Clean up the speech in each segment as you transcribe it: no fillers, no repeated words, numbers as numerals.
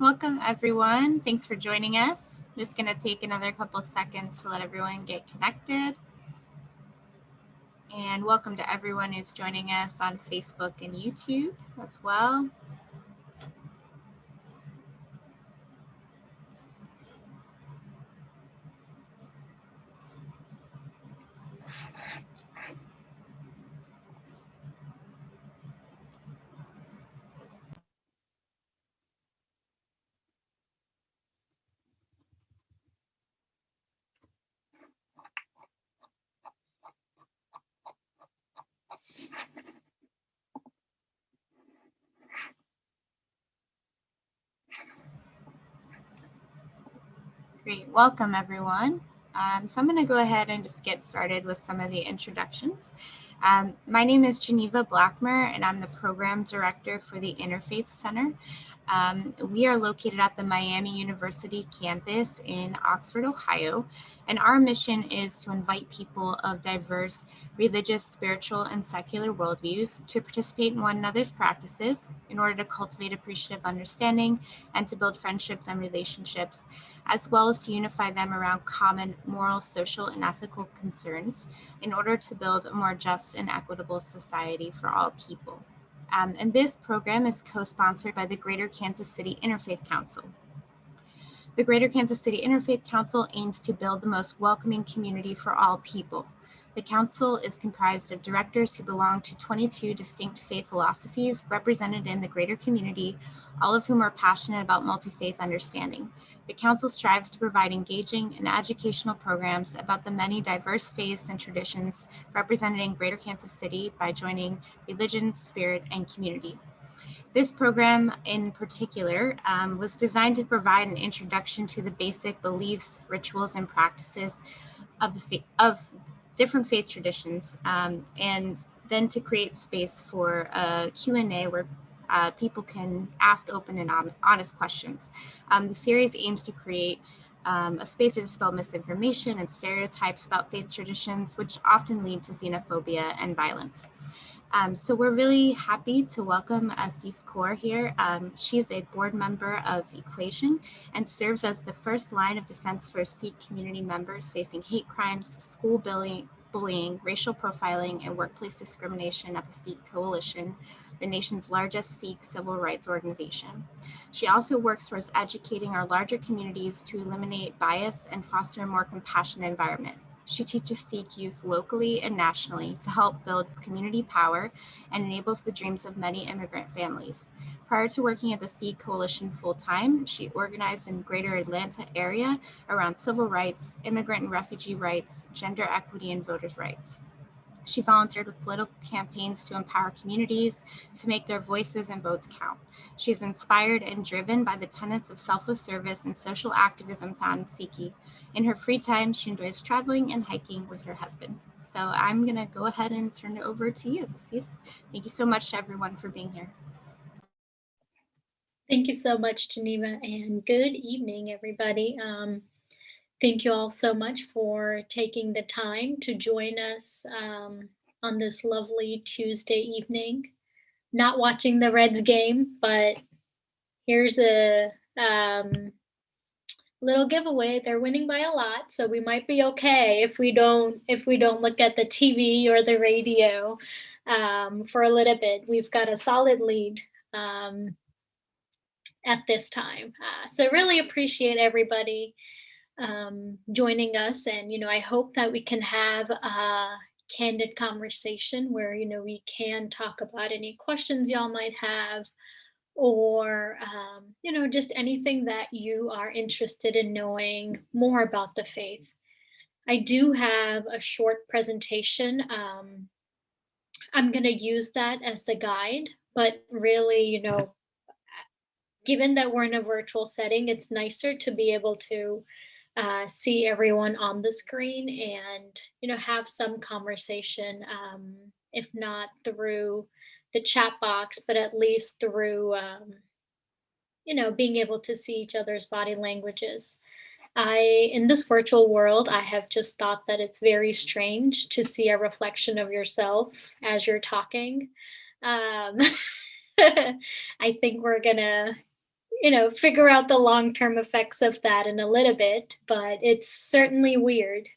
Welcome everyone. Thanks for joining us. I'm just going to take another couple seconds to let everyone get connected. And welcome to everyone who's joining us on Facebook and YouTube as well. Great, welcome everyone. So I'm going to go ahead and just get started with some of the introductions. My name is Geneva Blackmer, and I'm the Program Director for the Interfaith Center. We are located at the Miami University campus in Oxford, Ohio, and our mission is to invite people of diverse religious, spiritual, and secular worldviews to participate in one another's practices in order to cultivate appreciative understanding and to build friendships and relationships, as well as to unify them around common moral, social, and ethical concerns in order to build a more just and equitable society for all people. And this program is co-sponsored by the Greater Kansas City Interfaith Council. The Greater Kansas City Interfaith Council aims to build the most welcoming community for all people. The council is comprised of directors who belong to 22 distinct faith philosophies represented in the greater community, all of whom are passionate about multi-faith understanding. The council strives to provide engaging and educational programs about the many diverse faiths and traditions represented in Greater Kansas City by joining religion, spirit, and community. This program in particular was designed to provide an introduction to the basic beliefs, rituals, and practices of different faith traditions, and then to create space for a Q&A where people can ask open and honest questions. The series aims to create a space to dispel misinformation and stereotypes about faith traditions, which often lead to xenophobia and violence. So we're really happy to welcome Aasees Kaur here. She is a board member of EquaSion and serves as the first line of defense for Sikh community members facing hate crimes, school bullying, racial profiling, and workplace discrimination at the Sikh Coalition, the nation's largest Sikh civil rights organization. She also works towards educating our larger communities to eliminate bias and foster a more compassionate environment. She teaches Sikh youth locally and nationally to help build community power and enables the dreams of many immigrant families. Prior to working at the Sikh Coalition full-time, she organized in the greater Atlanta area around civil rights, immigrant and refugee rights, gender equity, and voters' rights. She volunteered with political campaigns to empower communities to make their voices and votes count. She is inspired and driven by the tenets of selfless service and social activism found in Sikhi. In her free time, she enjoys traveling and hiking with her husband. So I'm going to go ahead and turn it over to you, Aasees. Thank you so much to everyone for being here. Thank you so much, Geneva, and good evening, everybody. Thank you all so much for taking the time to join us on this lovely Tuesday evening. Not watching the Reds game, but here's a little giveaway. They're winning by a lot, so we might be okay if we don't look at the TV or the radio for a little bit. We've got a solid lead at this time. So really appreciate everybody joining us, and I hope that we can have a candid conversation where we can talk about any questions y'all might have, or just anything that you are interested in knowing more about the faith. I do have a short presentation. I'm going to use that as the guide, but really, given that we're in a virtual setting, it's nicer to be able to see everyone on the screen and have some conversation, if not through the chat box, but at least through being able to see each other's body languages. In this virtual world, I have just thought that it's very strange to see a reflection of yourself as you're talking. I think we're gonna figure out the long-term effects of that in a little bit, but it's certainly weird.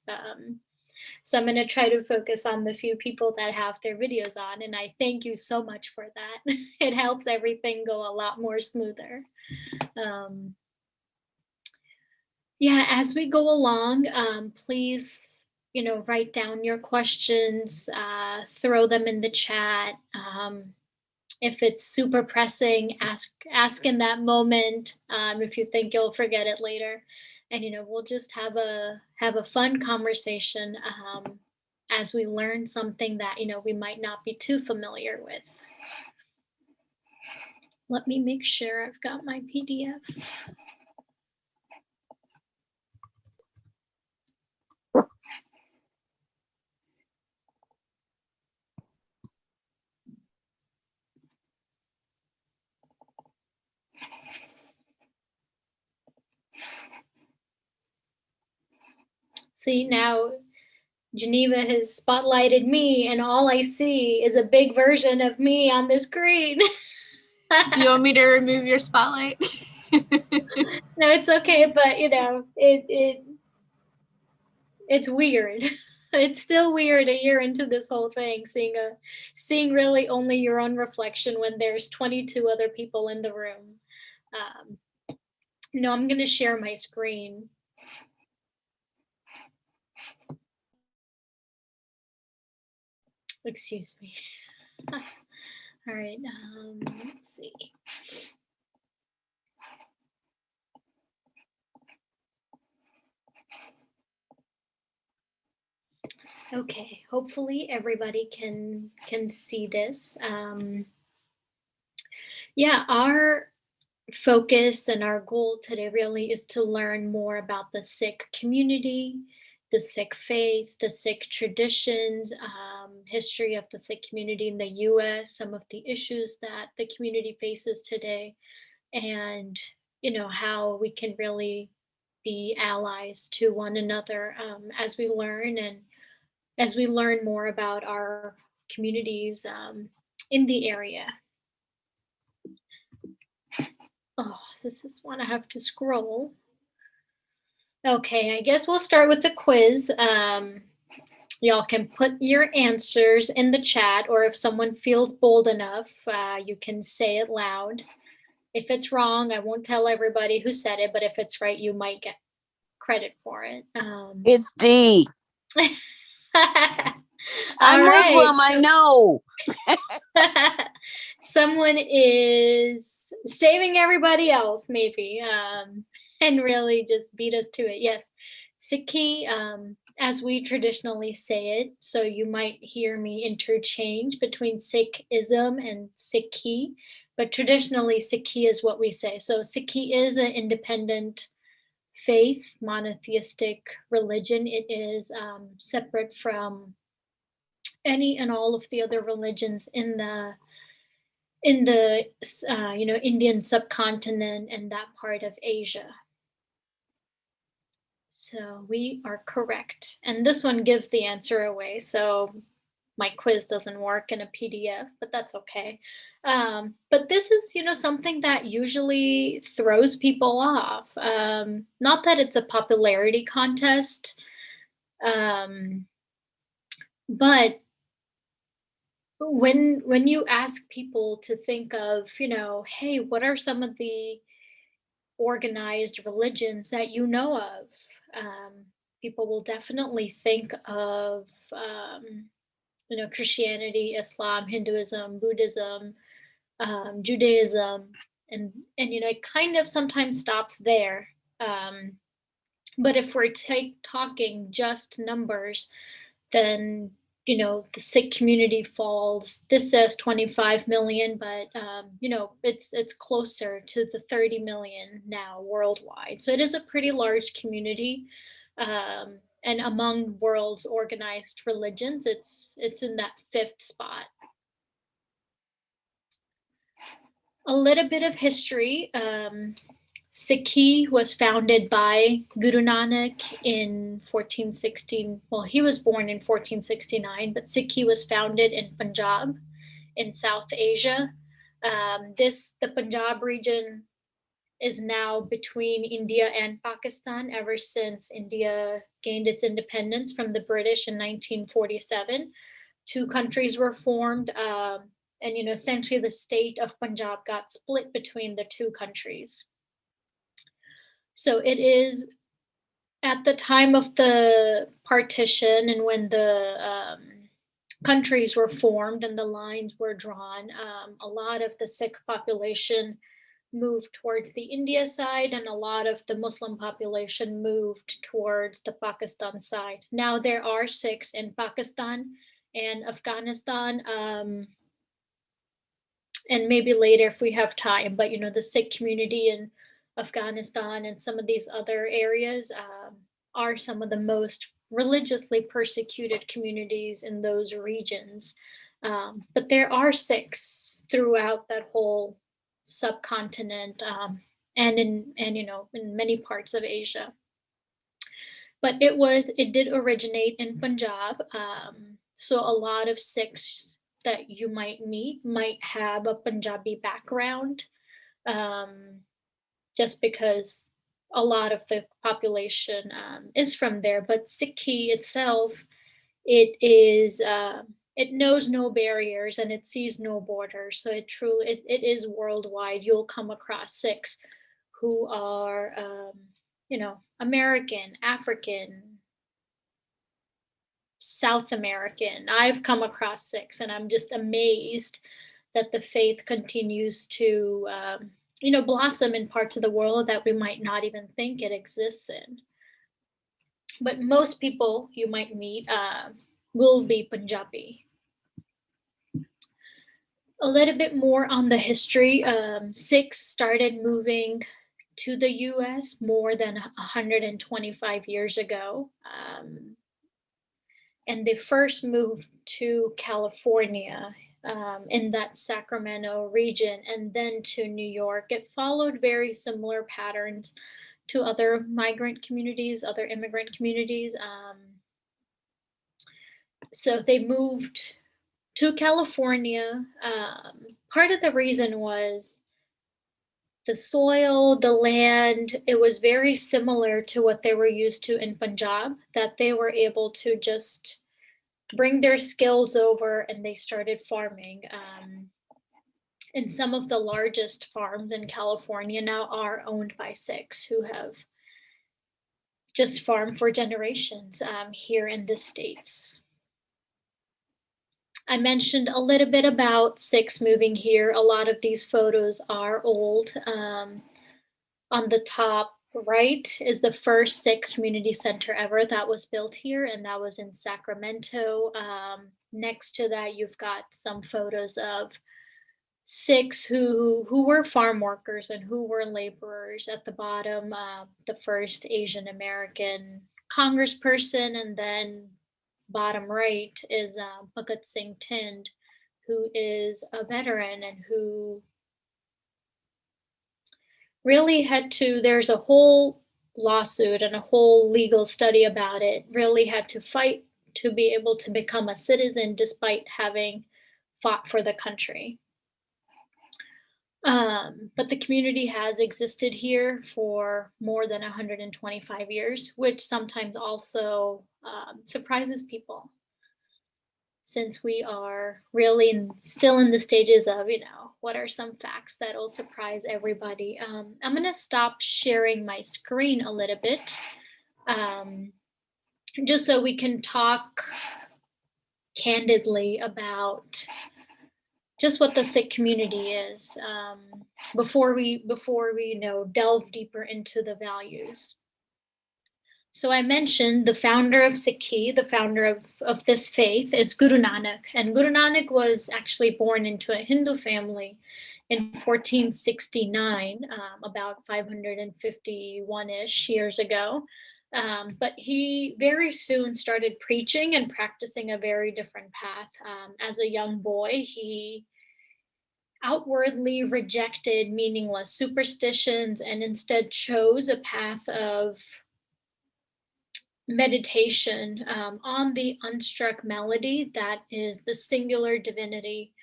So I'm going to try to focus on the few people that have their videos on, and I thank you so much for that. It helps everything go a lot more smoother. Yeah, as we go along, please, write down your questions, throw them in the chat. If it's super pressing, ask in that moment. If you think you'll forget it later, and we'll just have a fun conversation as we learn something that we might not be too familiar with. Let me make sure I've got my PDF. See, now Geneva has spotlighted me, and all I see is a big version of me on the screen. Do you want me to remove your spotlight? No, it's okay, but it's weird. It's still weird a year into this whole thing, seeing really only your own reflection when there's 22 other people in the room. No, I'm going to share my screen. Excuse me. All right, let's see. Okay, hopefully everybody can see this. Yeah, our focus and our goal today really is to learn more about the Sikh community, the Sikh faith, the Sikh traditions, history of the Sikh community in the US, some of the issues that the community faces today, and how we can really be allies to one another as we learn, and as we learn more about our communities in the area. Oh, this is one I have to scroll. Okay, I guess we'll start with the quiz. Y'all can put your answers in the chat, or if someone feels bold enough, you can say it loud. If it's wrong, I won't tell everybody who said it, but if it's right, you might get credit for it. It's D. I'm Muslim, I know. Someone is saving everybody else, maybe, and really just beat us to it. Yes, Sikhi, as we traditionally say it, so you might hear me interchange between Sikhism and Sikhi, but traditionally Sikhi is what we say. So Sikhi is an independent faith, monotheistic religion. It is separate from any and all of the other religions in the Indian subcontinent and that part of Asia. So we are correct. And this one gives the answer away. So my quiz doesn't work in a PDF, but that's okay. But this is, something that usually throws people off. Not that it's a popularity contest, but when you ask people to think of, hey, what are some of the organized religions that you know of? People will definitely think of, Christianity, Islam, Hinduism, Buddhism, Judaism, and it kind of sometimes stops there. But if we're talking just numbers, then the Sikh community falls. This says 25 million, but it's closer to the 30 million now worldwide. So it is a pretty large community, and among world's organized religions, it's in that 5th spot. A little bit of history. Sikhi was founded by Guru Nanak in 1416. Well, he was born in 1469, but Sikhi was founded in Punjab in South Asia. The Punjab region is now between India and Pakistan ever since India gained its independence from the British in 1947. Two countries were formed, and essentially the state of Punjab got split between the two countries. So it is at the time of the partition and when the countries were formed and the lines were drawn, a lot of the Sikh population moved towards the India side and a lot of the Muslim population moved towards the Pakistan side. Now there are Sikhs in Pakistan and Afghanistan, and maybe later if we have time, but the Sikh community in Afghanistan and some of these other areas are some of the most religiously persecuted communities in those regions. But there are Sikhs throughout that whole subcontinent, and in many parts of Asia. But it did originate in Punjab. So a lot of Sikhs that you might meet might have a Punjabi background, just because a lot of the population is from there. But Sikhi itself, it knows no barriers and it sees no borders. So it is worldwide. You'll come across Sikhs who are, American, African, South American. I've come across Sikhs and I'm just amazed that the faith continues to, blossom in parts of the world that we might not even think it exists in. But most people you might meet will be Punjabi. A little bit more on the history. Sikhs started moving to the US more than 125 years ago. And they first moved to California, in that Sacramento region, and then to New York. It followed very similar patterns to other migrant communities, other immigrant communities. So they moved to California. Part of the reason was the soil, the land, it was very similar to what they were used to in Punjab, that they were able to just bring their skills over and they started farming. And some of the largest farms in California now are owned by Sikhs who have just farmed for generations here in the States. I mentioned a little bit about Sikhs moving here. A lot of these photos are old. On the top right is the first Sikh community center ever that was built here, and that was in Sacramento. Next to that, you've got some photos of Sikhs who were farm workers and who were laborers. At the bottom, the first Asian American congressperson, and then bottom right is Bhagat Singh Thind, who is a veteran and who really had to, there's a whole lawsuit and a whole legal study about it, really had to fight to be able to become a citizen despite having fought for the country. But the community has existed here for more than 125 years, which sometimes also surprises people, since we are really still in the stages of, what are some facts that will surprise everybody. I'm gonna stop sharing my screen a little bit, just so we can talk candidly about just what the Sikh community is, before we delve deeper into the values. So I mentioned the founder of Sikhi, the founder of this faith, is Guru Nanak. And Guru Nanak was actually born into a Hindu family in 1469, about 551-ish years ago. But he very soon started preaching and practicing a very different path. As a young boy, he outwardly rejected meaningless superstitions and instead chose a path of meditation on the unstruck melody that is the singular divinity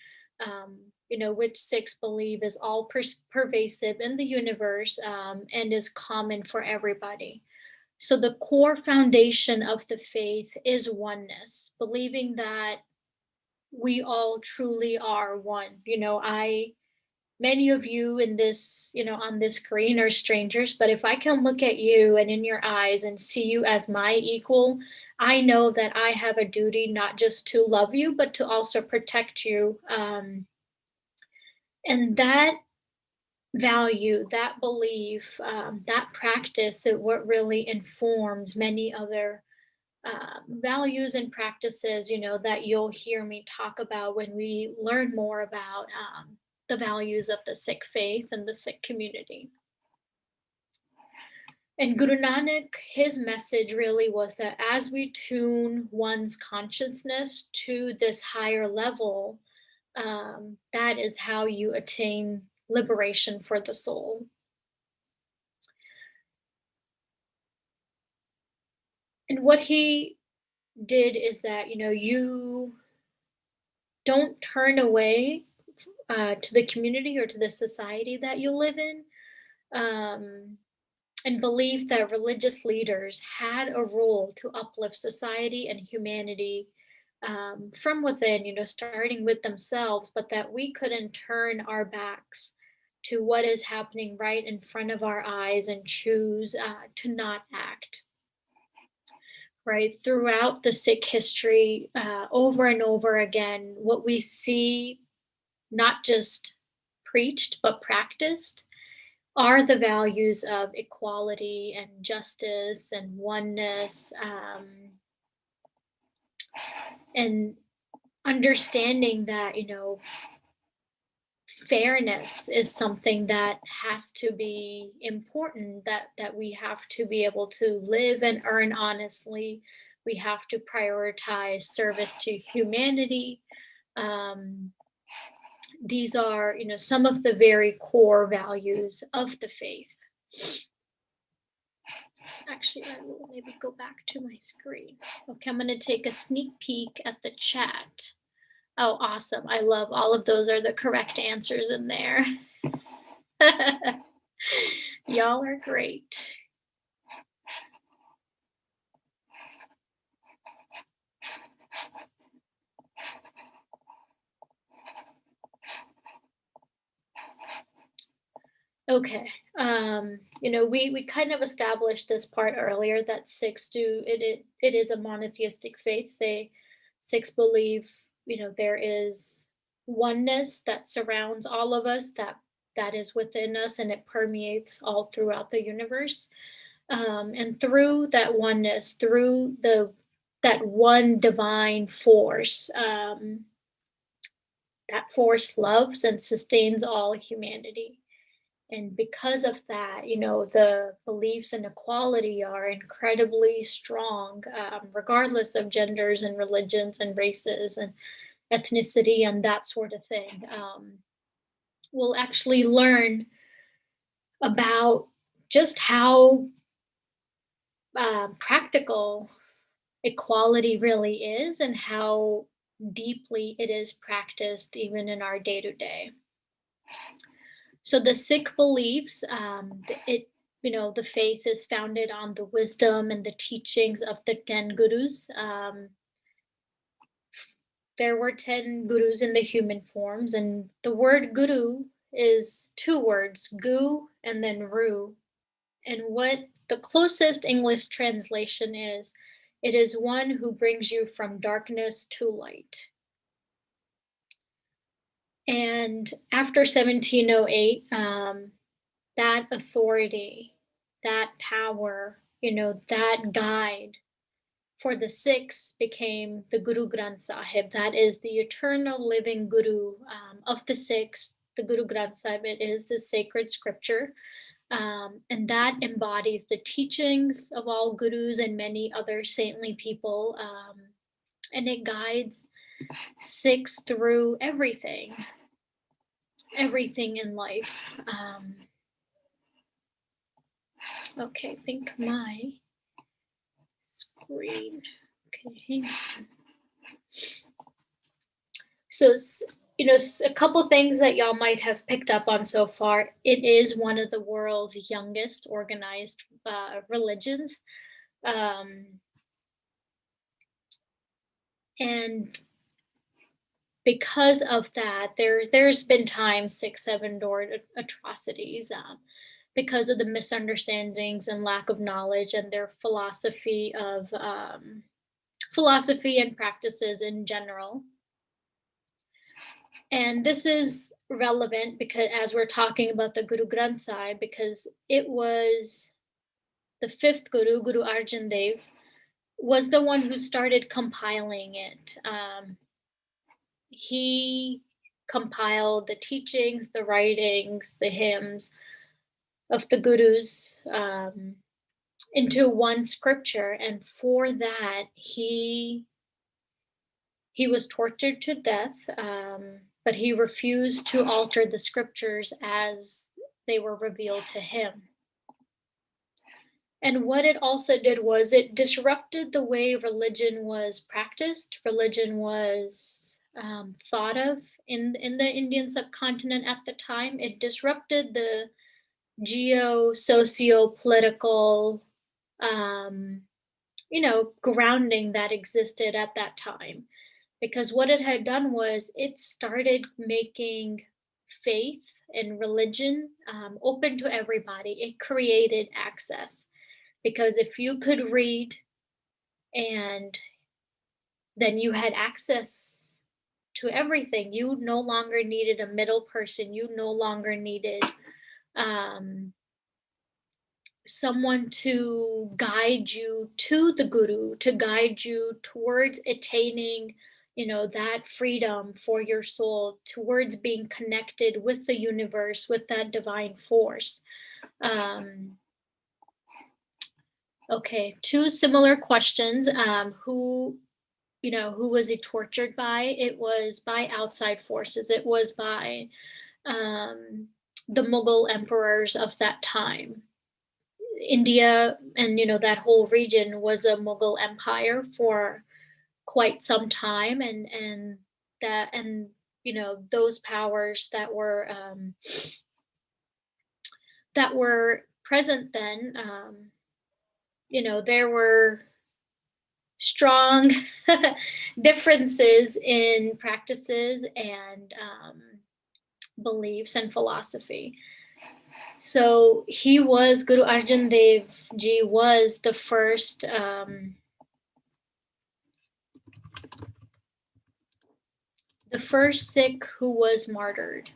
which Sikhs believe is all pervasive in the universe and is common for everybody. So the core foundation of the faith is oneness, believing that we all truly are one. Many of you in this, on this screen are strangers, but if I can look at you and in your eyes and see you as my equal, I know that I have a duty not just to love you, but to also protect you. And that value, that belief, that practice is what really informs many other values and practices, that you'll hear me talk about when we learn more about the values of the Sikh faith and the Sikh community. And Guru Nanak, his message really was that as we tune one's consciousness to this higher level, that is how you attain liberation for the soul. And what he did is that, you don't turn away to the community or to the society that you live in, and believe that religious leaders had a role to uplift society and humanity from within, starting with themselves, but that we couldn't turn our backs to what is happening right in front of our eyes and choose to not act. Right, throughout the Sikh history, over and over again, what we see not just preached but practiced are the values of equality and justice and oneness, and understanding that, fairness is something that has to be important, that we have to be able to live and earn honestly. We have to prioritize service to humanity. These are, some of the very core values of the faith. Actually, I will maybe go back to my screen. Okay, I'm going to take a sneak peek at the chat. Oh, awesome. I love all of those are the correct answers in there. Y'all are great. Okay, we kind of established this part earlier that Sikhs it is a monotheistic faith. Sikhs believe, there is oneness that surrounds all of us, that is within us, and it permeates all throughout the universe. And through that oneness, through that one divine force, that force loves and sustains all humanity. And because of that, the beliefs in equality are incredibly strong, regardless of genders and religions and races and ethnicity and that sort of thing. We'll actually learn about just how practical equality really is and how deeply it is practiced even in our day-to-day. So the Sikh beliefs, the faith is founded on the wisdom and the teachings of the 10 gurus. There were 10 gurus in the human forms, and the word guru is two words, gu and then ru. And what the closest English translation is, it is one who brings you from darkness to light. And after 1708, that authority, that power, that guide for the Sikhs became the Guru Granth Sahib. That is the eternal living Guru of the Sikhs. The Guru Granth Sahib, it is the sacred scripture. And that embodies the teachings of all gurus and many other saintly people. And it guides Sikhs through everything in life. Okay, I think my screen. Okay, hang on. So, a couple things that y'all might have picked up on so far. It is one of the world's youngest organized religions. And because of that, there's been times Sikhs have endured atrocities because of the misunderstandings and lack of knowledge and their philosophy and practices in general. And this is relevant because as we're talking about the Guru Granth Sahib, because it was the fifth Guru, Guru Arjan Dev, was the one who started compiling it. He compiled the teachings, the writings, the hymns of the Gurus into one scripture. And for that, he was tortured to death, but he refused to alter the scriptures as they were revealed to him. And what it also did was it disrupted the way religion was practiced, religion was thought of in the Indian subcontinent at the time. It disrupted the socio-political, grounding that existed at that time. Because what it had done was it started making faith and religion open to everybody. It created access. Because if you could read, and then you had access to everything. You no longer needed a middle person. You no longer needed someone to guide you to the Guru, to guide you towards attaining, that freedom for your soul, towards being connected with the universe, with that divine force. Okay, two similar questions. Who was he tortured by? It was by outside forces. It was by the Mughal emperors of that time. India and, that whole region was a Mughal empire for quite some time. And those powers that were present then, there were strong differences in practices and beliefs and philosophy. So Guru Arjan Dev Ji was the first Sikh who was martyred.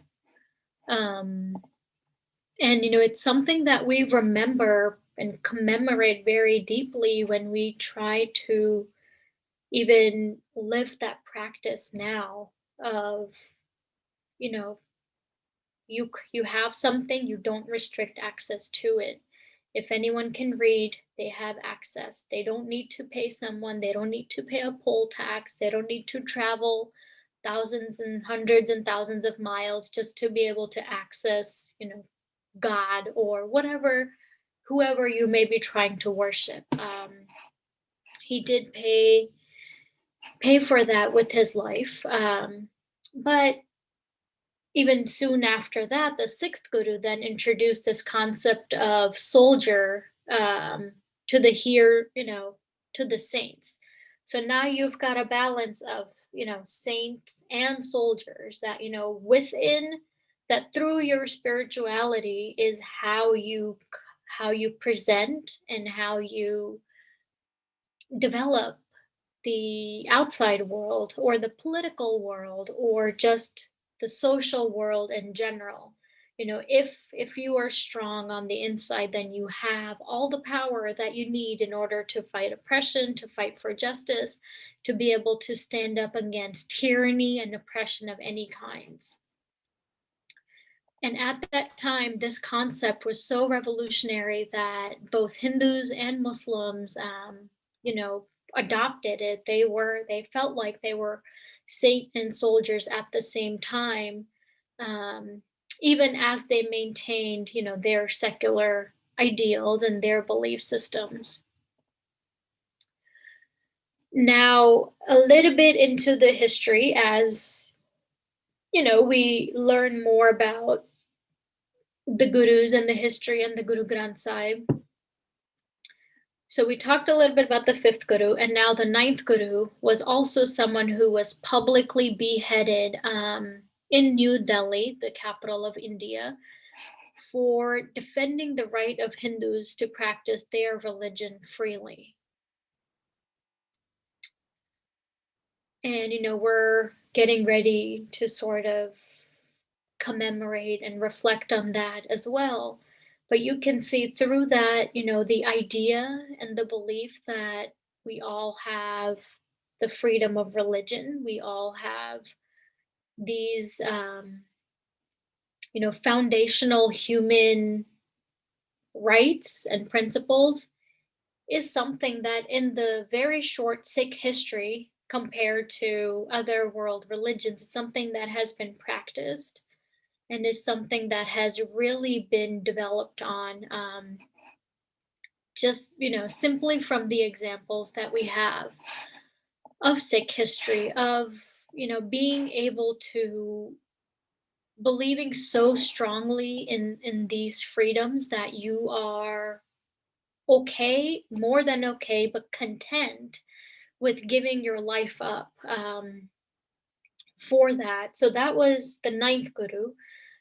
And, it's something that we remember and commemorate very deeply when we try to even live that practice now of, you have something, you don't restrict access to it. If anyone can read, they have access. They don't need to pay someone. They don't need to pay a poll tax. They don't need to travel thousands and hundreds and thousands of miles just to be able to access, God or whoever you may be trying to worship. He did pay for that with his life. But even soon after that, the sixth Guru then introduced this concept of soldier to the saints. So now you've got a balance of, saints and soldiers that, within that, through your spirituality is how you present and how you develop the outside world or the political world or just the social world in general. If you are strong on the inside, then you have all the power that you need in order to fight oppression, to fight for justice, to be able to stand up against tyranny and oppression of any kinds. And at that time, this concept was so revolutionary that both Hindus and Muslims, adopted it. They felt like they were saint and soldiers at the same time, even as they maintained, their secular ideals and their belief systems. Now, a little bit into the history, as we learn more about the gurus and the history and the Guru Granth Sahib. So we talked a little bit about the fifth guru, and now the ninth guru was also someone who was publicly beheaded in New Delhi, the capital of India, for defending the right of Hindus to practice their religion freely. And, we're getting ready to sort of commemorate and reflect on that as well. But you can see through that, the idea and the belief that we all have the freedom of religion. We all have these, foundational human rights and principles is something that in the very short Sikh history compared to other world religions, it's something that has been practiced and is something that has really been developed on just, simply from the examples that we have of Sikh history, of, being able to believing so strongly in these freedoms that you are okay, more than okay, but content with giving your life up for that. So that was the ninth guru.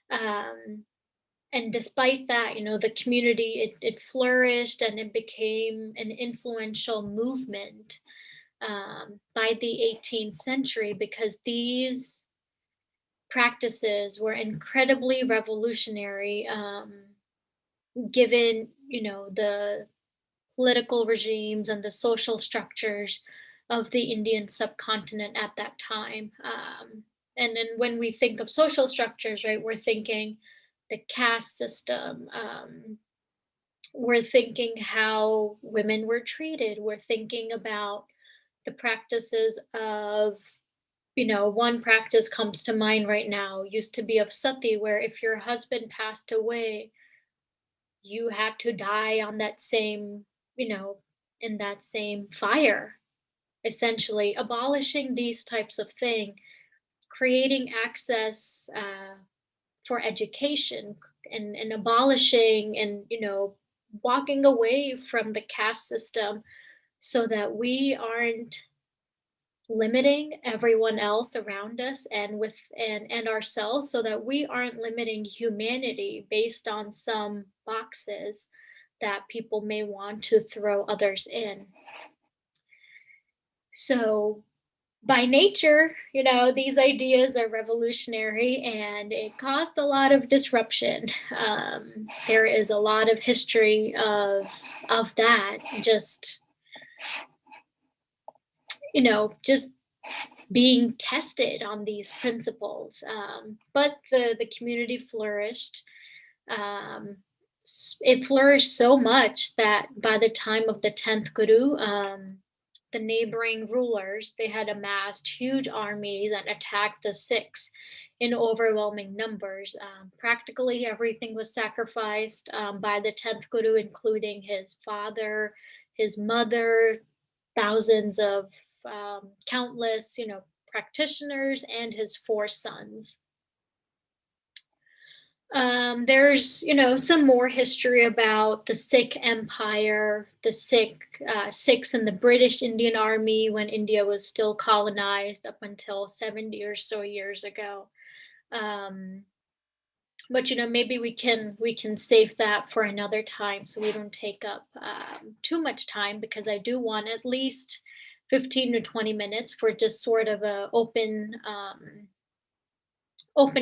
And despite that, the community, it flourished and it became an influential movement by the 18th century, because these practices were incredibly revolutionary, given, the political regimes and the social structures of the Indian subcontinent at that time. And then when we think of social structures, right, we're thinking the caste system. We're thinking how women were treated. We're thinking about the practices of, one practice comes to mind right now, used to be of sati, where if your husband passed away, you had to die on that same, in that same fire, essentially abolishing these types of things, creating access for education, and abolishing and, walking away from the caste system so that we aren't limiting everyone else around us and ourselves, so that we aren't limiting humanity based on some boxes that people may want to throw others in. So by nature, these ideas are revolutionary, and it caused a lot of disruption. There is a lot of history of that, just being tested on these principles. But the community flourished. It flourished so much that by the time of the 10th Guru, the neighboring rulers, they had amassed huge armies and attacked the Sikhs in overwhelming numbers. Practically everything was sacrificed by the 10th Guru, including his father, his mother, thousands of countless, practitioners, and his 4 sons. There's, some more history about the Sikh Empire, the Sikhs in the British Indian Army when India was still colonized up until 70 or so years ago. But maybe we can save that for another time, so we don't take up too much time, because I do want at least 15 to 20 minutes for just sort of a open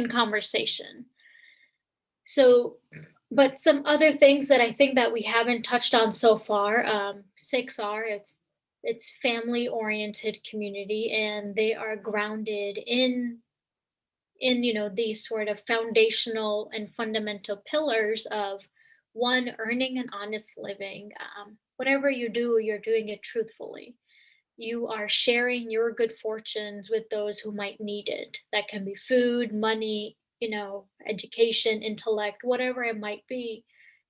conversation. So, but some other things that I think that we haven't touched on so far, Sikhs it's family-oriented community, and they are grounded in these sort of foundational and fundamental pillars of, one, earning an honest living. Whatever you do, you're doing it truthfully. You are sharing your good fortunes with those who might need it. That can be food, money, education, intellect, whatever it might be.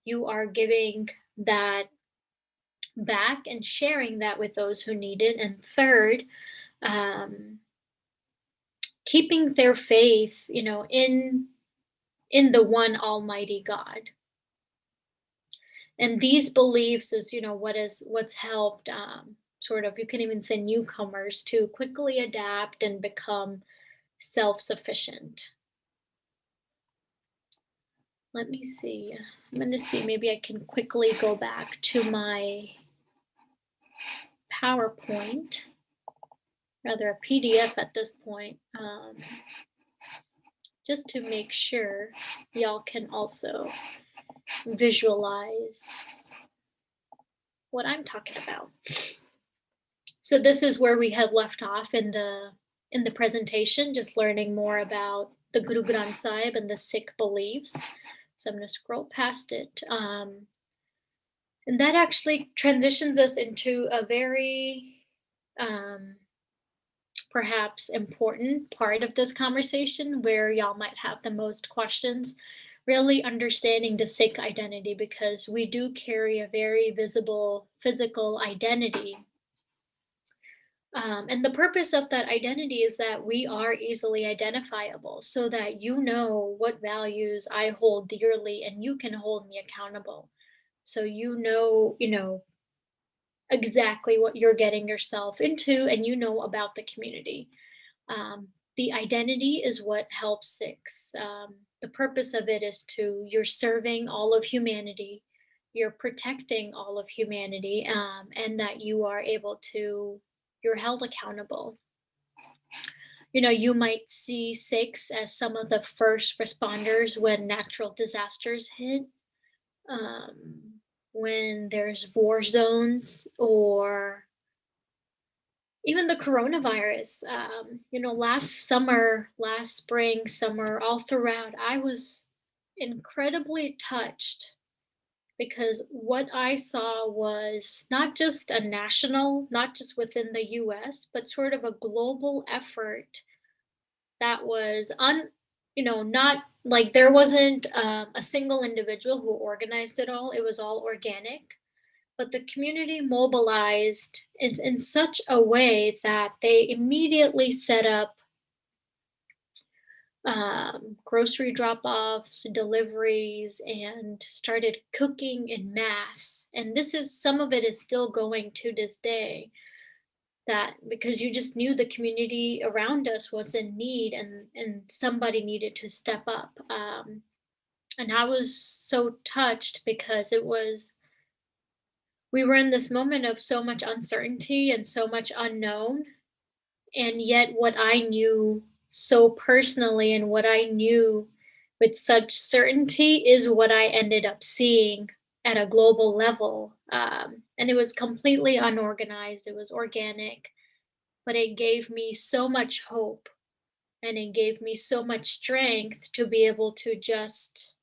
You are giving that back and sharing that with those who need it. And third, keeping their faith, in the one Almighty God. And these beliefs is, what's helped sort of, you can even say, newcomers to quickly adapt and become self-sufficient. Let me see. I'm going to see, maybe I can quickly go back to my PowerPoint, rather a PDF at this point, just to make sure y'all can also visualize what I'm talking about. So this is where we had left off in the presentation, just learning more about the Guru Granth Sahib and the Sikh beliefs. So I'm going to scroll past it. And that actually transitions us into a very perhaps important part of this conversation where y'all might have the most questions, really understanding the Sikh identity, because we do carry a very visible physical identity. And the purpose of that identity is that we are easily identifiable, so that you know what values I hold dearly and you can hold me accountable. So you know exactly what you're getting yourself into, and you know about the community. The identity is what helps Sikhs. The purpose of it is you're serving all of humanity, you're protecting all of humanity, and that you are able to, you're held accountable. You might see Sikhs as some of the first responders when natural disasters hit, when there's war zones, or even the coronavirus. Last spring, summer, all throughout, I was incredibly touched, because what I saw was not just a national, not just within the US, but sort of a global effort that was not like there wasn't a single individual who organized it all. It was all organic, but the community mobilized in such a way that they immediately set up grocery drop-offs, deliveries, and started cooking in mass. And some of it is still going to this day, that because you just knew the community around us was in need, and somebody needed to step up. And I was so touched, because we were in this moment of so much uncertainty and so much unknown. And yet what I knew so personally, and what I knew with such certainty, is what I ended up seeing at a global level. And it was completely unorganized. It was organic, but it gave me so much hope, and it gave me so much strength to be able to just,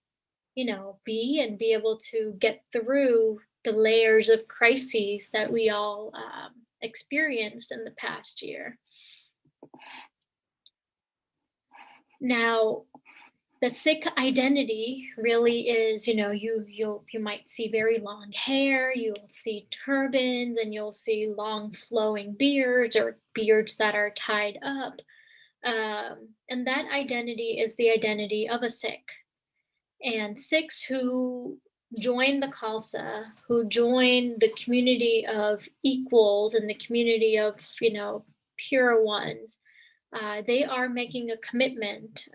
be able to get through the layers of crises that we all experienced in the past year. Now, the Sikh identity really is, you might see very long hair, you'll see turbans, and you'll see long flowing beards, or beards that are tied up. And that identity is the identity of a Sikh. And Sikhs who join the Khalsa, who join the community of equals and the community of, pure ones, they are making a commitment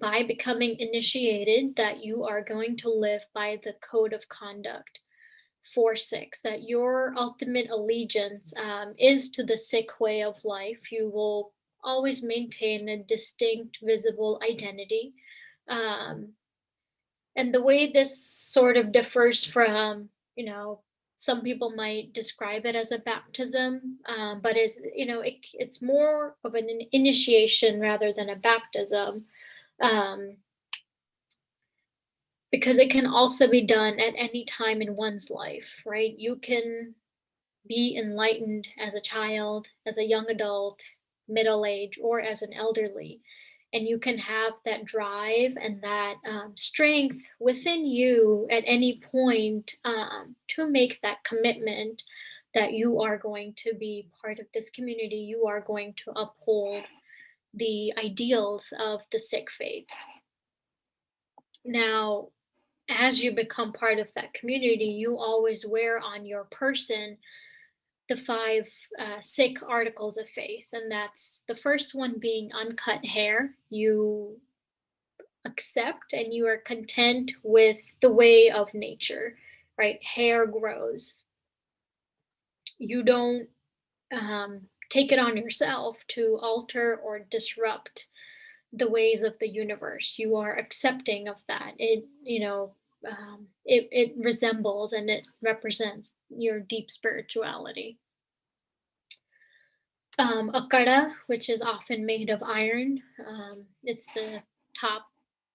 by becoming initiated that you are going to live by the code of conduct for Sikhs, that your ultimate allegiance is to the Sikh way of life. You will always maintain a distinct, visible identity. And the way this sort of differs from, some people might describe it as a baptism, but it's more of an initiation rather than a baptism, because it can also be done at any time in one's life, right? You can be enlightened as a child, as a young adult, middle age, or as an elderly. And you can have that drive and that strength within you at any point to make that commitment that you are going to be part of this community. You are going to uphold the ideals of the Sikh faith. Now, as you become part of that community, you always wear on your person the 5 Sikh articles of faith. And that's the first one being uncut hair. You accept and you are content with the way of nature, right? Hair grows. You don't take it on yourself to alter or disrupt the ways of the universe. You are accepting of that. It, it resembles and it represents your deep spirituality. A kada, which is often made of iron. It's the top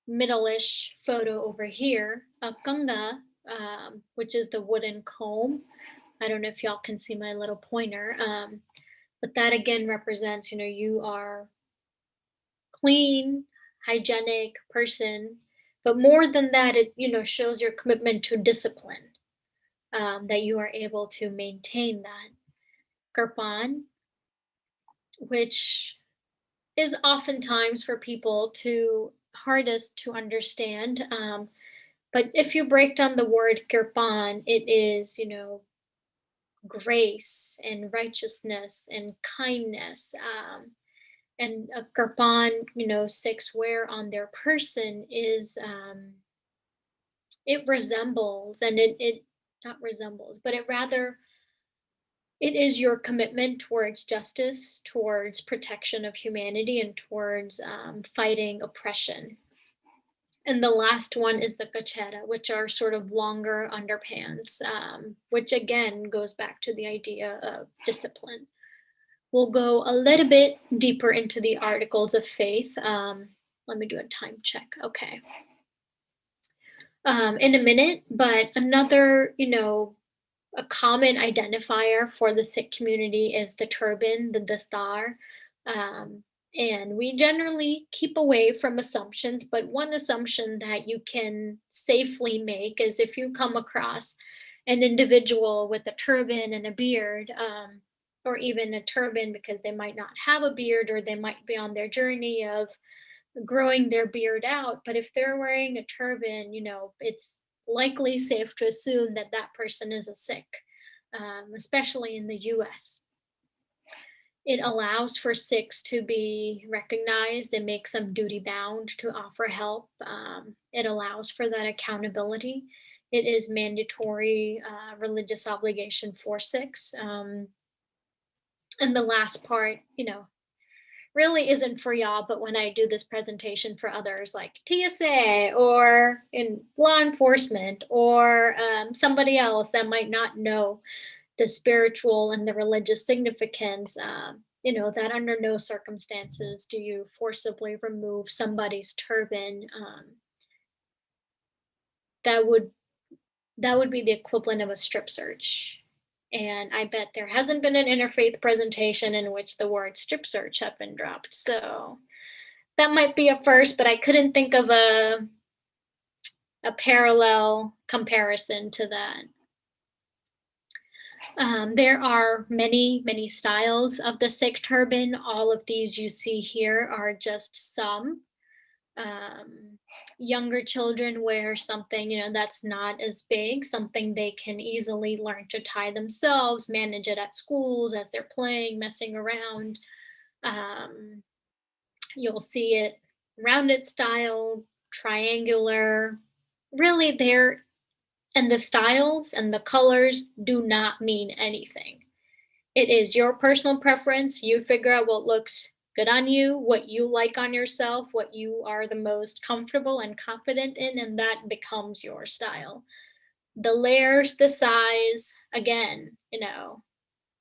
middle-ish photo over here. A kanga, which is the wooden comb. I don't know if y'all can see my little pointer, but that again represents, you are clean, hygienic person. But more than that, it, shows your commitment to discipline, that you are able to maintain that. Kirpan, which is oftentimes for people hardest to understand. But if you break down the word kirpan, it is, grace and righteousness and kindness. And a kirpan, Sikhs wear on their person is, it resembles, and it not resembles, but it is your commitment towards justice, towards protection of humanity, and towards fighting oppression. And the last one is the kachera, which are sort of longer underpants, which again goes back to the idea of discipline. We'll go a little bit deeper into the articles of faith. Let me do a time check. Okay. In a minute, but another, a common identifier for the Sikh community is the turban, the dastar. And we generally keep away from assumptions, but one assumption that you can safely make is if you come across an individual with a turban and a beard, or even a turban because they might not have a beard or they might be on their journey of growing their beard out. But if they're wearing a turban, it's likely safe to assume that that person is a Sikh, especially in the US. It allows for Sikhs to be recognized and makes them duty bound to offer help. It allows for that accountability. It is mandatory religious obligation for Sikhs. And the last part, really isn't for y'all, but when I do this presentation for others like TSA or in law enforcement or somebody else that might not know the spiritual and the religious significance, that under no circumstances do you forcibly remove somebody's turban. That would be the equivalent of a strip search. And I bet there hasn't been an interfaith presentation in which the word strip search have been dropped. So that might be a first, but I couldn't think of a parallel comparison to that. There are many, many styles of the Sikh turban. All of these you see here are just some. Younger children wear something, that's not as big, something they can easily learn to tie themselves, manage it at schools as they're playing, messing around. You'll see it rounded style, triangular, really and the styles and the colors do not mean anything. It is your personal preference. You figure out what looks good on you, what you like on yourself, what you are the most comfortable and confident in, and that becomes your style. The layers, the size, again,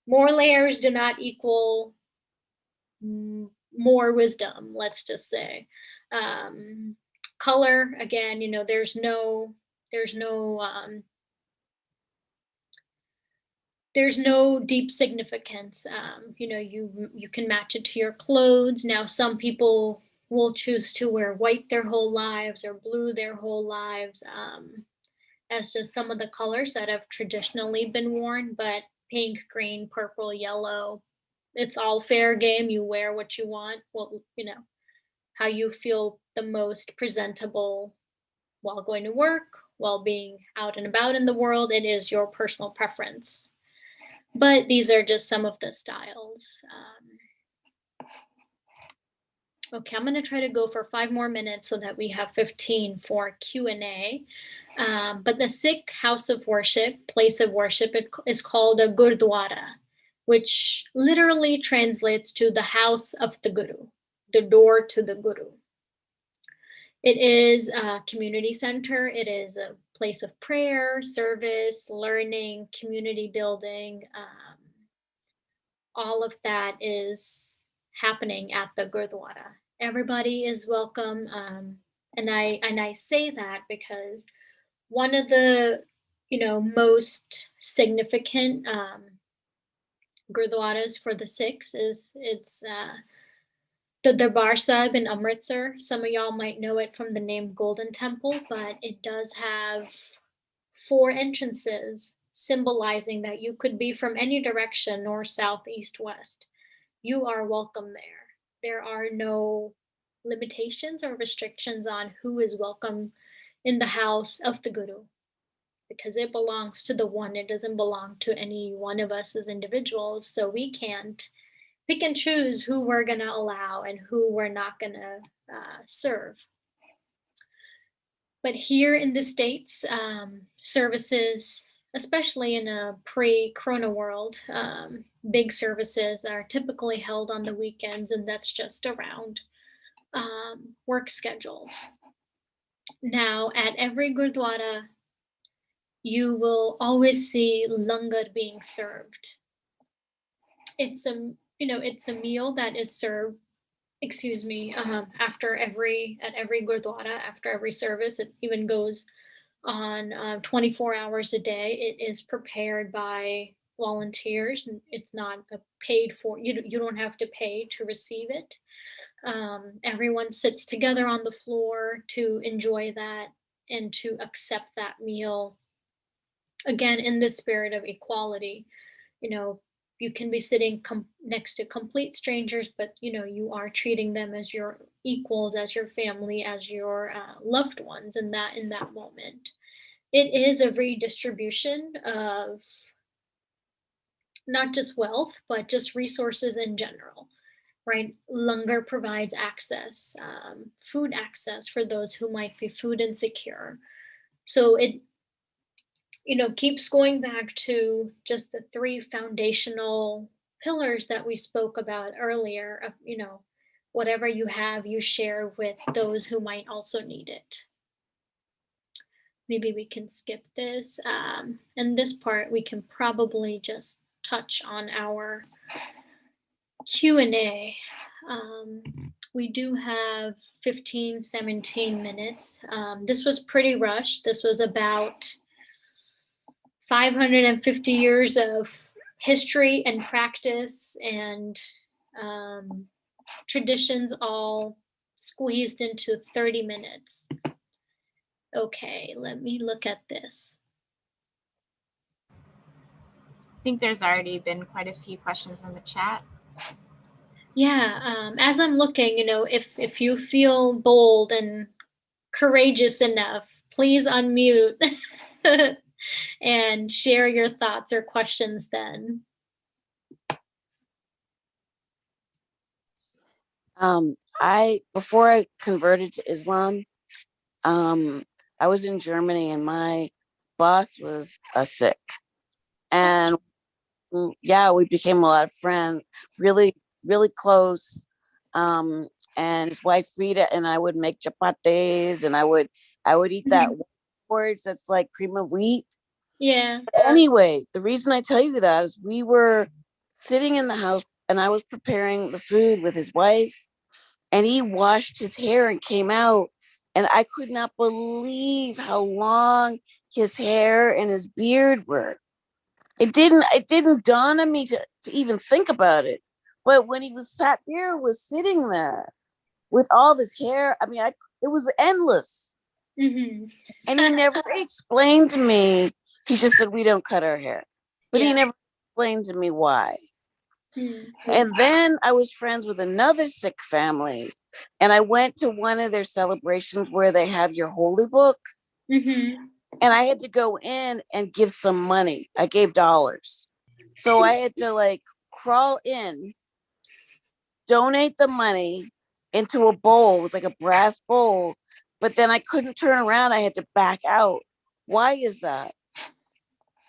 more layers do not equal more wisdom, let's just say. Color, again, there's no deep significance. You can match it to your clothes. Now, some people will choose to wear white their whole lives or blue their whole lives, as just some of the colors that have traditionally been worn. But pink, green, purple, yellow. It's all fair game. You wear what you want. Well, how you feel the most presentable while going to work, while being out and about in the world. It is your personal preference. But these are just some of the styles. Okay, I'm going to try to go for 5 more minutes so that we have 15 for Q&A. But the Sikh house of worship, place of worship, it is called a Gurdwara, which literally translates to the house of the Guru, the door to the Guru. It is a community center. It is a place of prayer, service, learning, community building. All of that is happening at the Gurdwara. Everybody is welcome. And I say that because one of the most significant Gurdwaras for the Sikhs is the Darbar Sahib in Amritsar. Some of y'all might know it from the name Golden Temple, but it does have 4 entrances, symbolizing that you could be from any direction, north, south, east, west. You are welcome there. There are no limitations or restrictions on who is welcome in the house of the Guru, because it belongs to the one. It doesn't belong to any one of us as individuals. So we can't pick and choose who we're going to allow and who we're not going to serve. But here in the States, services, especially in a pre-corona world, big services are typically held on the weekends, and that's just around work schedules. Now, at every Gurdwara, you will always see langar being served. It's a meal that is served, at every Gurdwara, after every service. It even goes on 24 hours a day. It is prepared by volunteers, and it's not paid for. You don't have to pay to receive it. Everyone sits together on the floor to enjoy that and to accept that meal. Again, in the spirit of equality, you can be sitting next to complete strangers, but you are treating them as your equals, as your family, as your loved ones in that moment. It is a redistribution of not just wealth, but just resources in general, right? Langar provides access, food access for those who might be food insecure. So it keeps going back to just the 3 foundational pillars that we spoke about earlier of, whatever you have, you share with those who might also need it. Maybe we can skip this. And this part, we can probably just touch on our Q&A. We do have 15, 17 minutes. This was pretty rushed. This was about 550 years of history and practice and traditions all squeezed into 30 minutes. Okay, let me look at this. I think there's already been quite a few questions in the chat. Yeah, as I'm looking, if you feel bold and courageous enough, please unmute and share your thoughts or questions then. Before I converted to Islam, I was in Germany and my boss was a Sikh. And yeah, we became a lot of friends, really, really close. And his wife Frida and I would make chapatis, and I would eat that porridge that's like cream of wheat. Yeah. But anyway, the reason I tell you that is we were sitting in the house and I was preparing the food with his wife, and he washed his hair and came out, and I could not believe how long his hair and his beard were. It didn't dawn on me to even think about it. But when he was sitting there with all this hair, I mean, it was endless. Mm-hmm. And he never explained to me. He just said, we don't cut our hair. But he never explain to me why. Hmm. And then I was friends with another Sikh family, and I went to one of their celebrations where they have your holy book, Mm-hmm. and I had to go in and give some money. I gave dollars. So I had to like crawl in, donate the money into a bowl. It was like a brass bowl, but then I couldn't turn around. I had to back out. Why is that?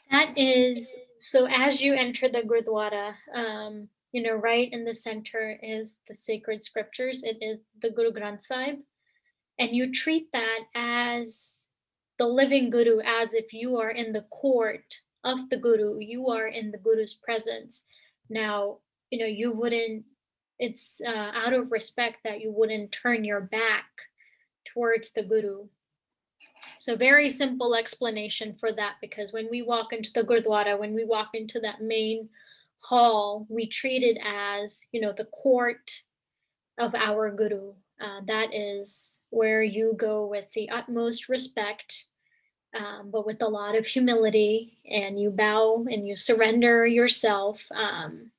That is, so as you enter the Gurdwara, right in the center is the sacred scriptures. It is the Guru Granth Sahib. And you treat that as the living Guru, as if you are in the court of the Guru, you are in the Guru's presence. Now, you wouldn't, it's out of respect that you wouldn't turn your back towards the Guru. So very simple explanation for that, because when we walk into the Gurdwara, when we walk into that main hall, we treat it as, the court of our Guru. That is where you go with the utmost respect, but with a lot of humility, and you bow and you surrender yourself. And,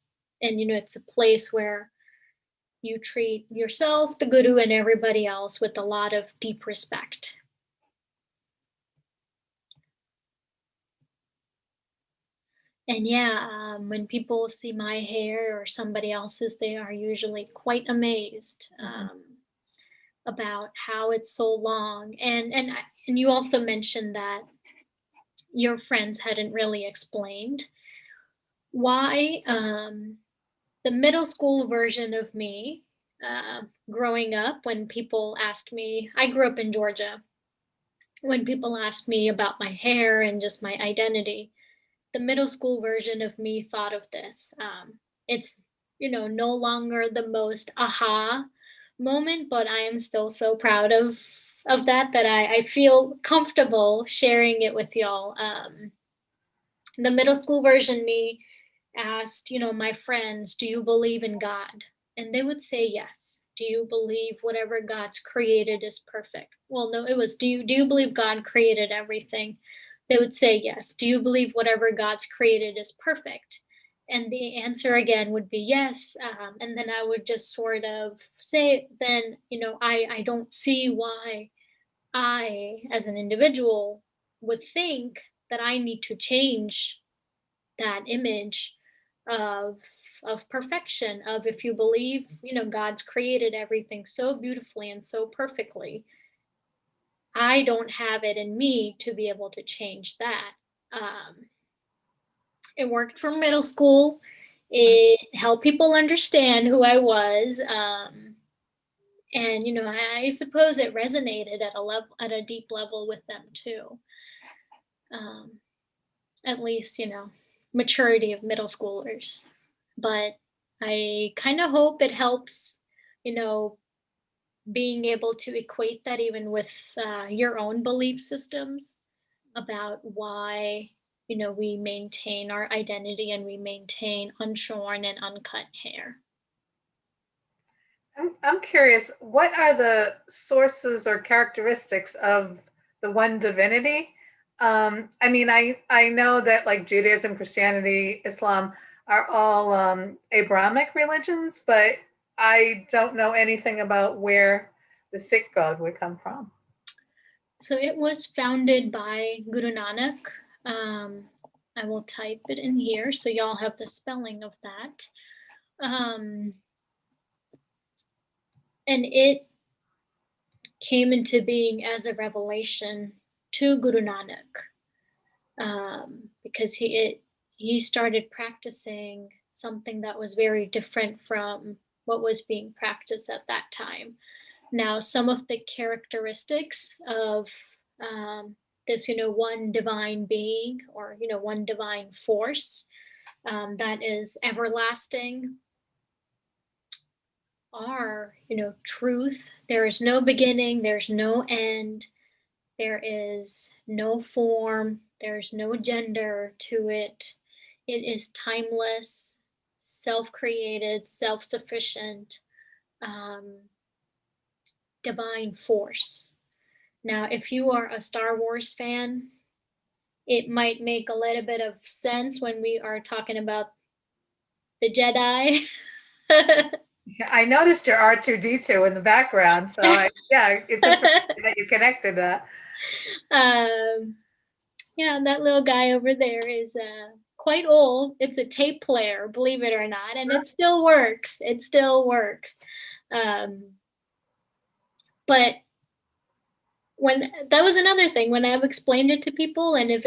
it's a place where you treat yourself, the Guru, and everybody else with a lot of deep respect. And yeah, when people see my hair or somebody else's, they are usually quite amazed about how it's so long. And you also mentioned that your friends hadn't really explained why. The middle school version of me, growing up, when people asked me, I grew up in Georgia, when people asked me about my hair and just my identity, the middle school version of me thought of this. It's, no longer the most aha moment, but I am still so proud of that I feel comfortable sharing it with y'all. The middle school version me asked, my friends, do you believe in God? And they would say yes. Do you believe whatever God's created is perfect? Well, no, it was, do you believe God created everything? They would say yes. Do you believe whatever God's created is perfect? And the answer again would be yes. And then I would just sort of say, then, I don't see why I, as an individual, would think that I need to change that image of perfection, of, if you believe, God's created everything so beautifully and so perfectly, I don't have it in me to be able to change that. It worked for middle school. It helped people understand who I was. And I suppose it resonated at a deep level with them too. At least, maturity of middle schoolers. But I kind of hope it helps, being able to equate that even with your own belief systems about why, we maintain our identity and we maintain unshorn and uncut hair. I'm curious, what are the sources or characteristics of the one divinity? I mean, I know that like Judaism, Christianity, Islam are all Abrahamic religions, but I don't know anything about where the Sikh God would come from. So it was founded by Guru Nanak. I will type it in here so y'all have the spelling of that. And it came into being as a revelation to Guru Nanak, because he started practicing something that was very different from what was being practiced at that time. Now, some of the characteristics of this, one divine being, or, one divine force that is everlasting, are, truth. There is no beginning, there's no end, there is no form, there's no gender to it. It is timeless, self-created, self-sufficient, divine force. Now, if you are a Star Wars fan, it might make a little bit of sense when we are talking about the Jedi. I noticed your R2D2 in the background, so yeah, it's interesting that you connected that. Yeah, that little guy over there is quite old. It's a tape player, believe it or not, and it still works. It still works. But when that was another thing when I've explained it to people, and if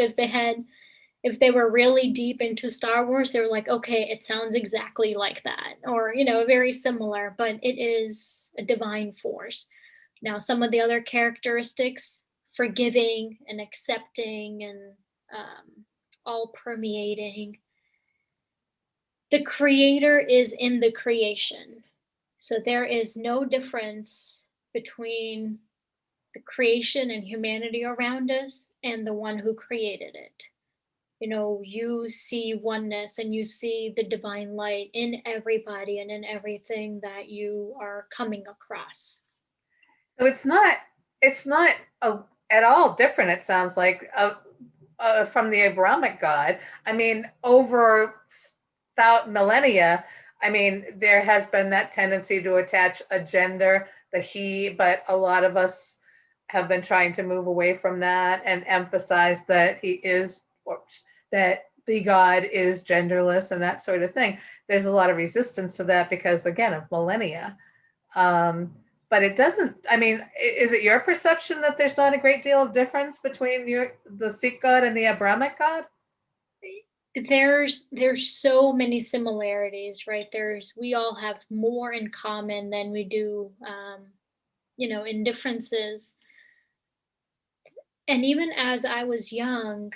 they were really deep into Star Wars, they were like, okay, it sounds exactly like that, or very similar, but it is a divine force. Now, some of the other characteristics, forgiving and accepting and all permeating. The creator is in the creation. So there is no difference between the creation and humanity around us and the one who created it. You see oneness and you see the divine light in everybody and in everything that you are coming across. So it's not at all different, it sounds like, from the Abrahamic God. I mean, over millennia, I mean, there has been that tendency to attach a gender, the he, but a lot of us have been trying to move away from that and emphasize that that the God is genderless and that sort of thing. There's a lot of resistance to that because, again, of millennia. But it doesn't, I mean, is it your perception that there's not a great deal of difference between the Sikh God and the Abrahamic God? There's so many similarities, right? We all have more in common than we do, in differences. And even as I was young,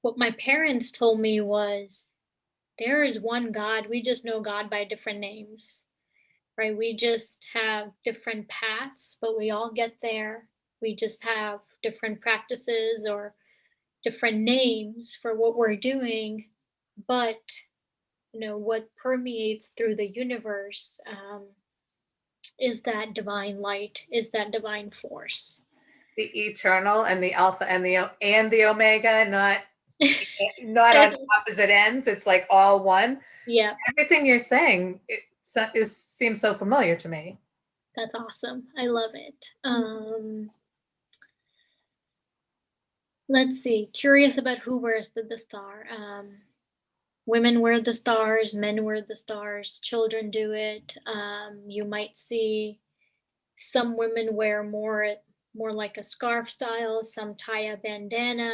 what my parents told me was, there is one God. We just know God by different names, right? We just have different paths, but we all get there. We just have different practices or different names for what we're doing. But, what permeates through the universe is that divine light, is that divine force. The eternal and the alpha and the omega, not on opposite ends. It's like all one. Yeah. Everything you're saying seems so familiar to me. That's awesome. I love it. Let's see. Curious about who wears the star. Women wear the stars, men wear the stars, children do it. You might see some women wear more like a scarf style, some tie a bandana.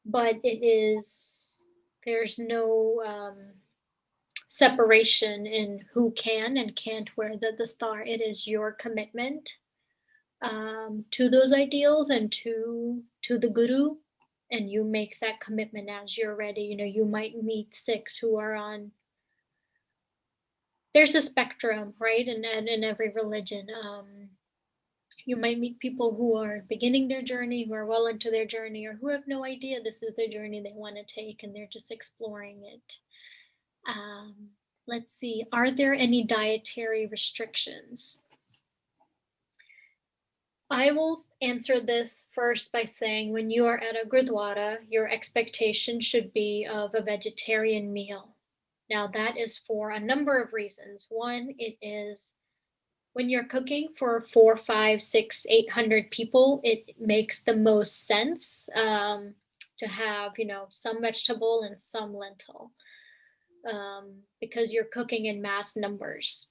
But there's no separation in who can and can't wear the star. It is your commitment to those ideals and to the guru, and you make that commitment as you're ready. You might meet Sikhs who are on, there's a spectrum, right? And in every religion, you might meet people who are beginning their journey, who are well into their journey, or who have no idea this is the journey they want to take and they're just exploring it. Let's see, are there any dietary restrictions? I will answer this first by saying, when you are at a gurdwara, your expectation should be of a vegetarian meal. Now, that is for a number of reasons. One, it is when you're cooking for 4, 5, 6, 800 people, it makes the most sense to have, some vegetable and some lentil, because you're cooking in mass numbers.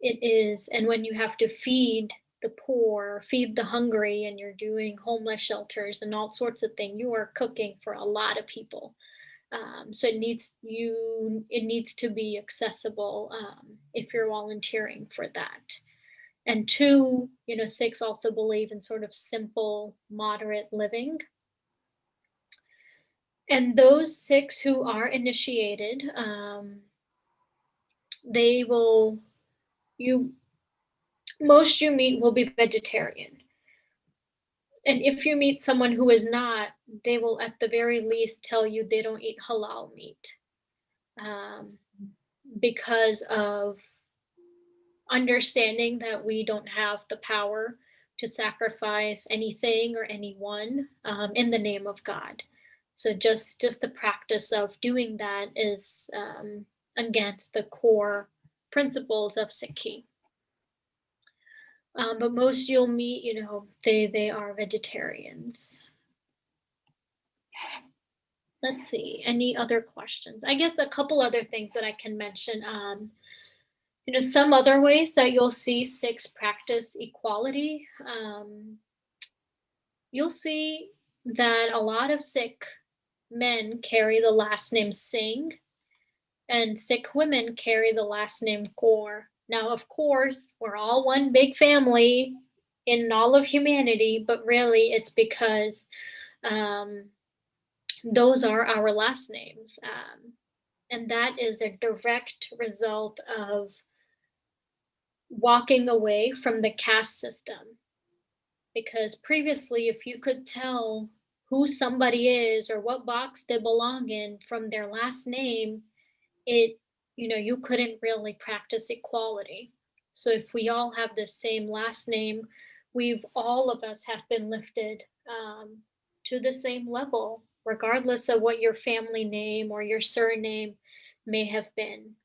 It is, and when you have to feed the poor, feed the hungry, and you're doing homeless shelters and all sorts of things, you are cooking for a lot of people. So it needs to be accessible if you're volunteering for that. And 2, Sikhs also believe in sort of simple, moderate living. And those Sikhs who are initiated, most you meet will be vegetarian. And if you meet someone who is not, they will at the very least tell you they don't eat halal meat, because of understanding that we don't have the power to sacrifice anything or anyone in the name of God. So just the practice of doing that is against the core principles of Sikhi. But most you'll meet, you know, they are vegetarians. Let's see, any other questions? I guess a couple other things that I can mention. You know, some other ways that you'll see Sikhs practice equality. You'll see that a lot of Sikh men carry the last name Singh, and Sikh women carry the last name Kaur. Now, of course, we're all one big family in all of humanity, but really it's because those are our last names. And that is a direct result of walking away from the caste system. Because previously, if you could tell who somebody is or what box they belong in from their last name, you couldn't really practice equality. So if we all have the same last name, all of us have been lifted to the same level, regardless of what your family name or your surname may have been.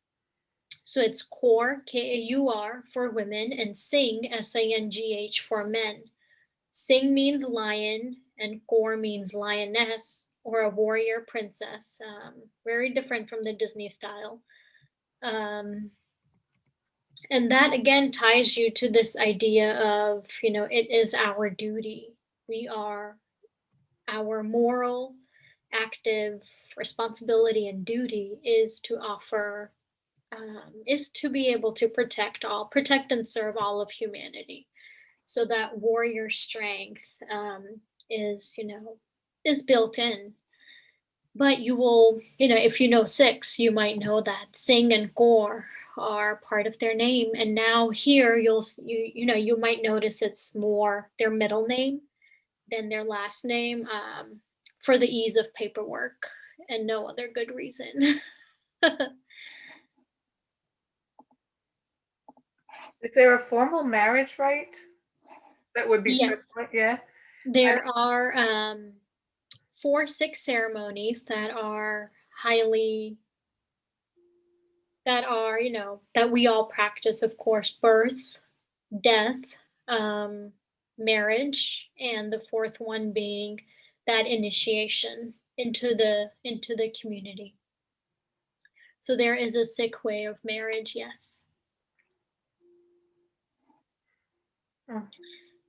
So it's Kaur, Kaur, for women, and Singh, Sangh, for men. Singh means lion, and Kaur means lioness or a warrior princess. Very different from the Disney style. And that again ties you to this idea of, it is our duty. Our moral, active responsibility and duty is to offer, is to be able to protect and serve all of humanity. So that warrior strength is built in. But you will, if you know Sikhs, you might know that Singh and Kaur are part of their name. And now here you might notice it's more their middle name than their last name for the ease of paperwork and no other good reason. Is there a formal marriage rite that would be Yes. similar? Yeah. There are 4 Sikh ceremonies that that we all practice, of course: birth, death, marriage, and the 4th one being that initiation into the community. So there is a Sikh way of marriage, yes.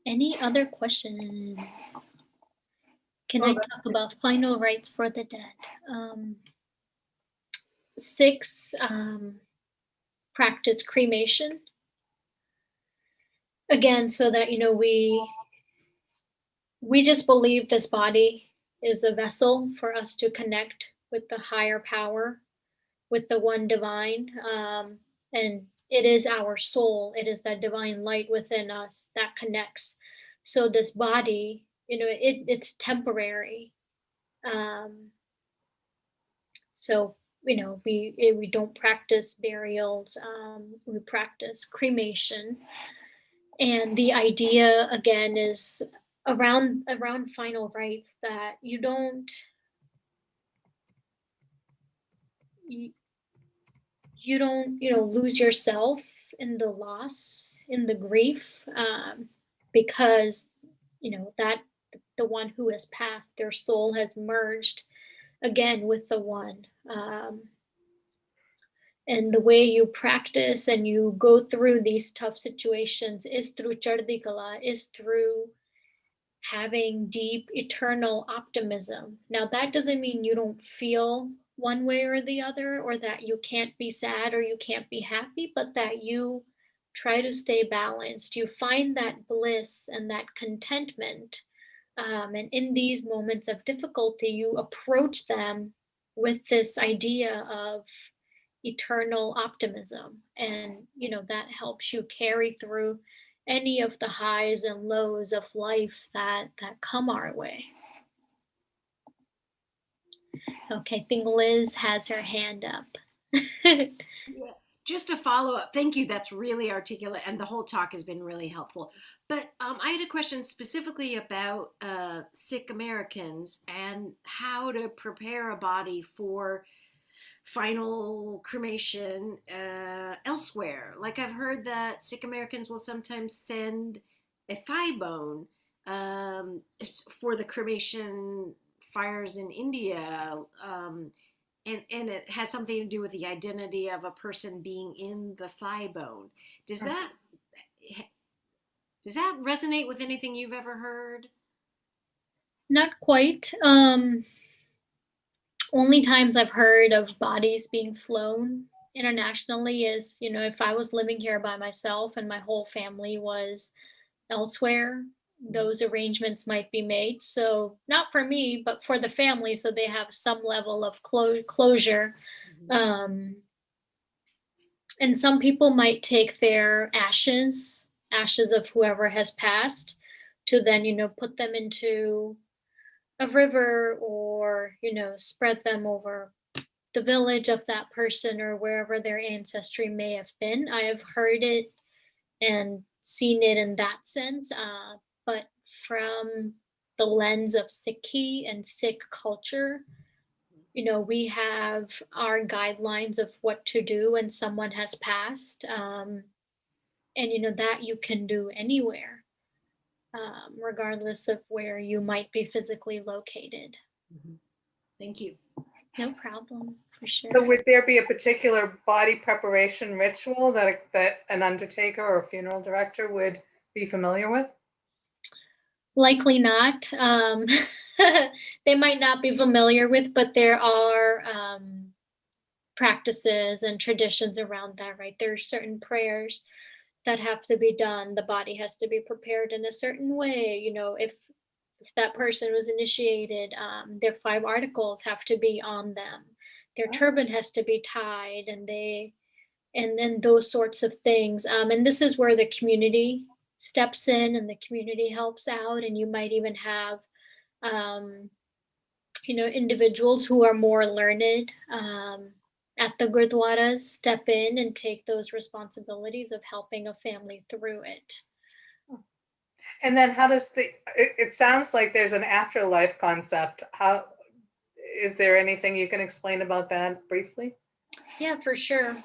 Any other questions? Can I talk about final rites for the dead? Sikhs practice cremation. Again, so that, we just believe this body is a vessel for us to connect with the higher power, with the one divine. And it is our soul. It is that divine light within us that connects. So this body, it's temporary. So, we don't practice burials. We practice cremation. And the idea, again, is around final rites that you don't lose yourself in the loss, in the grief, because that the one who has passed, their soul has merged again with the one. And the way you practice and you go through these tough situations is through Chardi Kala, is through having deep, eternal optimism. Now, that doesn't mean you don't feel one way or the other, or that you can't be sad or you can't be happy, but that you try to stay balanced. You find that bliss and that contentment. And in these moments of difficulty, you approach them with this idea of eternal optimism. And, that helps you carry through any of the highs and lows of life that come our way. Okay, I think Liz has her hand up. Yeah. Just a follow-up. Thank you. That's really articulate, and the whole talk has been really helpful. But I had a question specifically about Sikh Americans and how to prepare a body for final cremation elsewhere. Like I've heard that Sikh Americans will sometimes send a thigh bone for the cremation fires in India. And it has something to do with the identity of a person being in the thigh bone. Does that resonate with anything you've ever heard? Not quite. Only times I've heard of bodies being flown internationally is, if I was living here by myself and my whole family was elsewhere, those arrangements might be made. So not for me, but for the family, so they have some level of closure. And some people might take their ashes of whoever has passed, to then, put them into a river, or, spread them over the village of that person or wherever their ancestry may have been. I have heard it and seen it in that sense, but from the lens of Sikhi and Sikh culture, we have our guidelines of what to do when someone has passed, and that you can do anywhere, regardless of where you might be physically located. Thank you. No problem, for sure. So would there be a particular body preparation ritual that an undertaker or a funeral director would be familiar with? Likely not. They might not be familiar with, but there are practices and traditions around that, right? There are certain prayers that have to be done. The body has to be prepared in a certain way. If that person was initiated, their 5 articles have to be on them. Their turban has to be tied, and then those sorts of things. And this is where the community steps in and the community helps out. And you might even have, individuals who are more learned at the gurdwaras step in and take those responsibilities of helping a family through it. And then how does it sounds like there's an afterlife concept. How is there anything you can explain about that briefly? Yeah, for sure.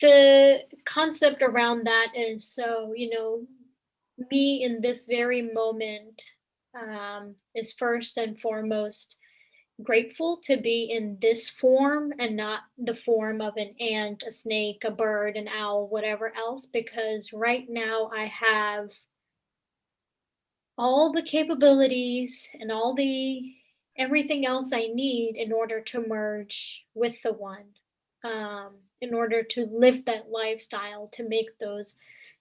The concept around that is, so, me in this very moment is first and foremost grateful to be in this form and not the form of an ant, a snake, a bird, an owl, whatever else, because right now I have all the capabilities and everything else I need in order to merge with the one, in order to live that lifestyle, to make those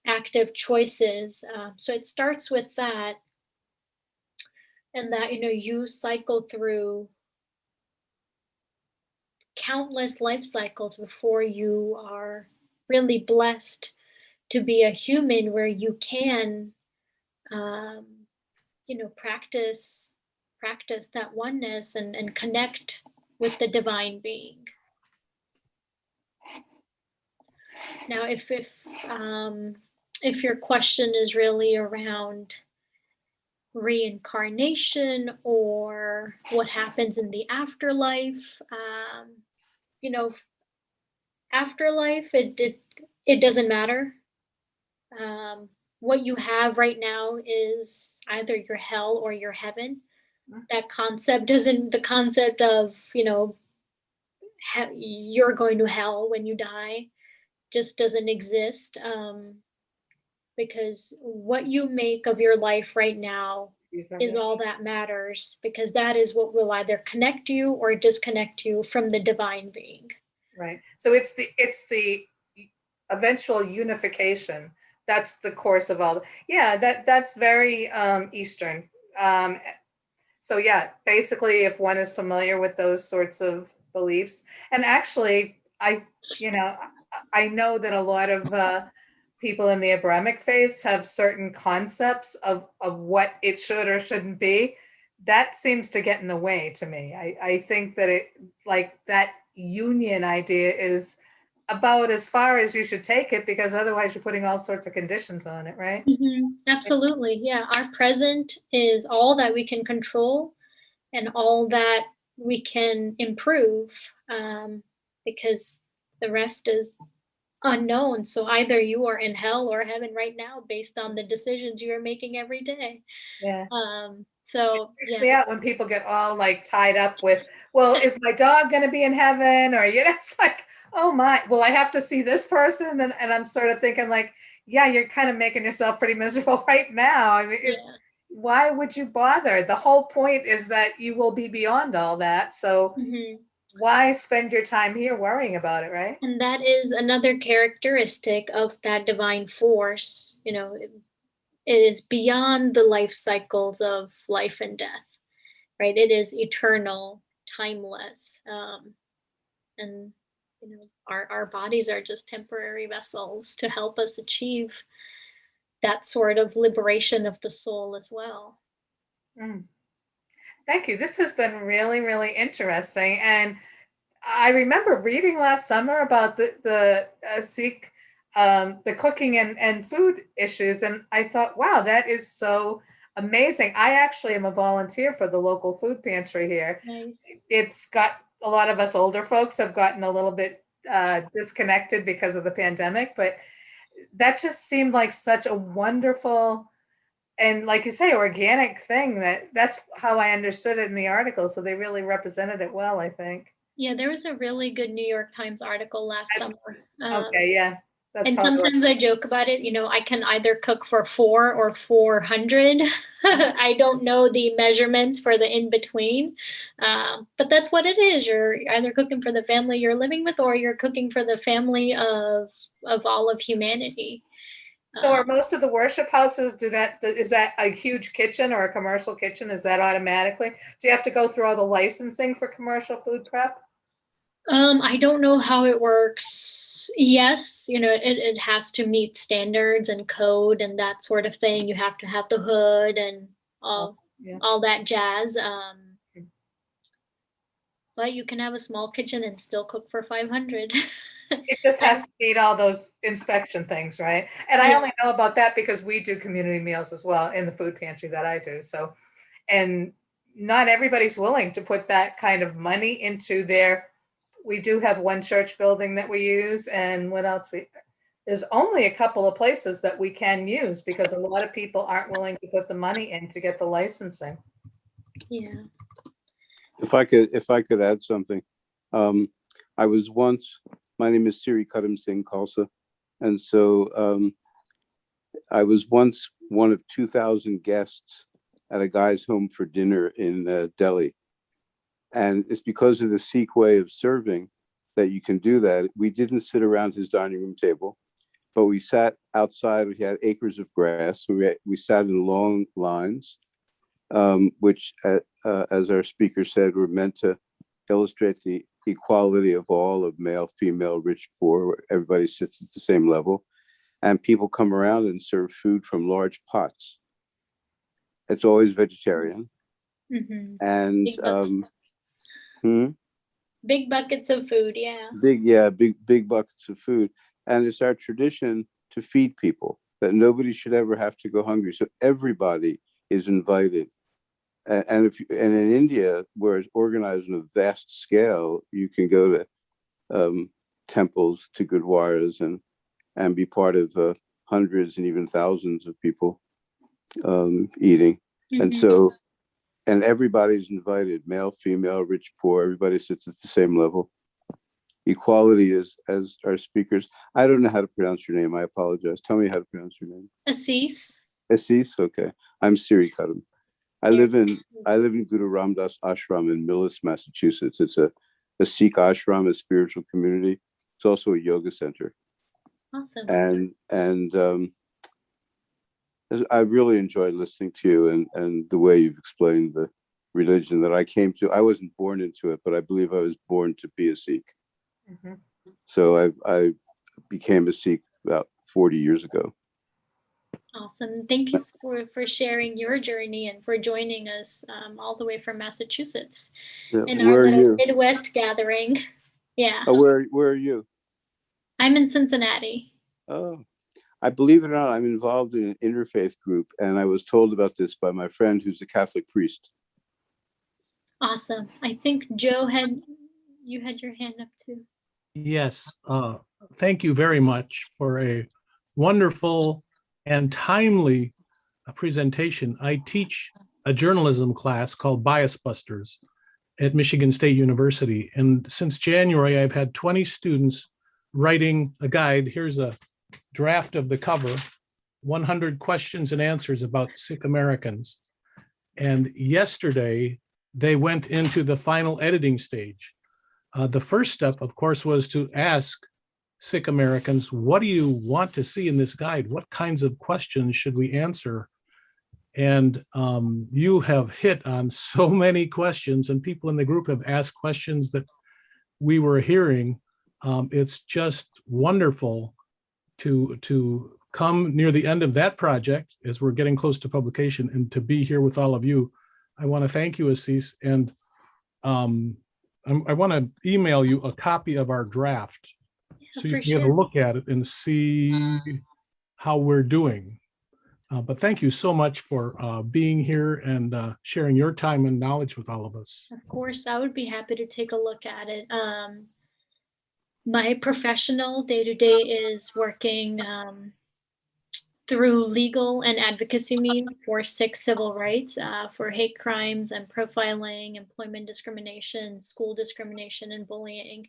active choices. So it starts with that, and that, you cycle through countless life cycles before you are really blessed to be a human, where you can, practice that oneness and connect with the divine being. Now, if your question is really around reincarnation or what happens in the afterlife, afterlife, it doesn't matter. What you have right now is either your hell or your heaven. That concept the concept of, you're going to hell when you die just doesn't exist, because what you make of your life right now is all that matters, because that is what will either connect you or disconnect you from the divine being. Right. So it's the eventual unification. That's the course of all. Yeah, that's very Eastern. So yeah, basically, if one is familiar with those sorts of beliefs, and actually, I know that a lot of people in the Abrahamic faiths have certain concepts of what it should or shouldn't be. That seems to get in the way to me. I think that it, like, that union idea is about as far as you should take it, because otherwise you're putting all sorts of conditions on it, right? Absolutely. Yeah. Our present is all that we can control and all that we can improve, because the rest is unknown. So either you are in hell or heaven right now based on the decisions you are making every day. Yeah. So It freaks me out when people get all like tied up with, well, is my dog going to be in heaven? Or, you know, it's like, oh my, well, I have to see this person. And I'm sort of thinking like, yeah, you're kind of making yourself pretty miserable right now. I mean, it's, why would you bother? The whole point is that you will be beyond all that. So why spend your time here worrying about it, right? And that is another characteristic of that divine force, you know, it is beyond the life cycles of life and death, right? It is eternal, timeless. And, you know, our bodies are just temporary vessels to help us achieve that sort of liberation of the soul as well. Thank you. This has been really, really interesting. And I remember reading last summer about the Sikh, the cooking and food issues. And I thought, wow, that is so amazing. I actually am a volunteer for the local food pantry here. Nice. It's got, a lot of us older folks have gotten a little bit disconnected because of the pandemic, but that just seemed like such a wonderful and, like you say, organic thing. That's how I understood it in the article. So they really represented it well, I think. Yeah, there was a really good New York Times article last summer. Okay, yeah. And sometimes I joke about it, you know, I can either cook for 4 or 400. I don't know the measurements for the in between, but that's what it is. You're either cooking for the family you're living with, or you're cooking for the family of all of humanity. So are most of the worship houses do that? Is that a huge kitchen or a commercial kitchen? Is that automatically? Do you have to go through all the licensing for commercial food prep? I don't know how it works. Yes, you know, it has to meet standards and code and that sort of thing. You have to have the hood and all that jazz. But you can have a small kitchen and still cook for 500. It just has to meet all those inspection things, right? And I only know about that because we do community meals as well in the food pantry that I do. So, and not everybody's willing to put that kind of money into their, we do have one church building that we use, and what else? There's only a couple of places that we can use because a lot of people aren't willing to put the money in to get the licensing. Yeah. If I could add something, I was once, my name is Siri Kadam Singh Khalsa, and so I was once one of 2,000 guests at a guy's home for dinner in Delhi. And it's because of the Sikh way of serving that you can do that. We didn't sit around his dining room table, but we sat outside. We had acres of grass. We sat in long lines, which, as our speaker said, were meant to illustrate the equality of all, of male, female, rich, poor, where everybody sits at the same level. And people come around and serve food from large pots. It's always vegetarian. Mm-hmm. And big buckets of food, yeah. Big buckets of food. And it's our tradition to feed people, that nobody should ever have to go hungry. So everybody is invited. And in India, where it's organized on a vast scale, you can go to temples, to gurdwaras, and be part of hundreds and even thousands of people eating. Mm-hmm. And so, and everybody's invited, male, female, rich, poor, everybody sits at the same level. Equality is, as our speakers, I don't know how to pronounce your name, I apologize. Tell me how to pronounce your name. Aasees. Aasees, okay. I'm Siri Kadam. I live in Guru Ramdas Ashram in Millis, Massachusetts. It's a Sikh ashram, a spiritual community. It's also a yoga center. Awesome. And I really enjoyed listening to you and the way you've explained the religion that I came to. I wasn't born into it, but I believe I was born to be a Sikh. Mm-hmm. So I became a Sikh about 40 years ago. Awesome. Thank you for sharing your journey and for joining us all the way from Massachusetts in our little Midwest gathering. Yeah. Where are you? I'm in Cincinnati. Oh, I believe it or not, I'm involved in an interfaith group, and I was told about this by my friend who's a Catholic priest. Awesome. I think Joe had your hand up too. Yes, thank you very much for a wonderful and timely presentation. I teach a journalism class called Bias Busters at Michigan State University. And since January, I've had 20 students writing a guide. Here's a draft of the cover, 100 questions and answers about Sikh Americans. And yesterday, they went into the final editing stage. The first step, of course, was to ask Sikh Americans, what do you want to see in this guide? What kinds of questions should we answer? And you have hit on so many questions, and people in the group have asked questions that we were hearing. It's just wonderful to come near the end of that project as we're getting close to publication and to be here with all of you. I want to thank you, Aasees, and I want to email you a copy of our draft so you For can get a sure. look at it and see how we're doing. But thank you so much for being here and sharing your time and knowledge with all of us. Of course, I would be happy to take a look at it. My professional day-to-day is working through legal and advocacy means for Sikh civil rights, for hate crimes and profiling, employment discrimination, school discrimination, and bullying.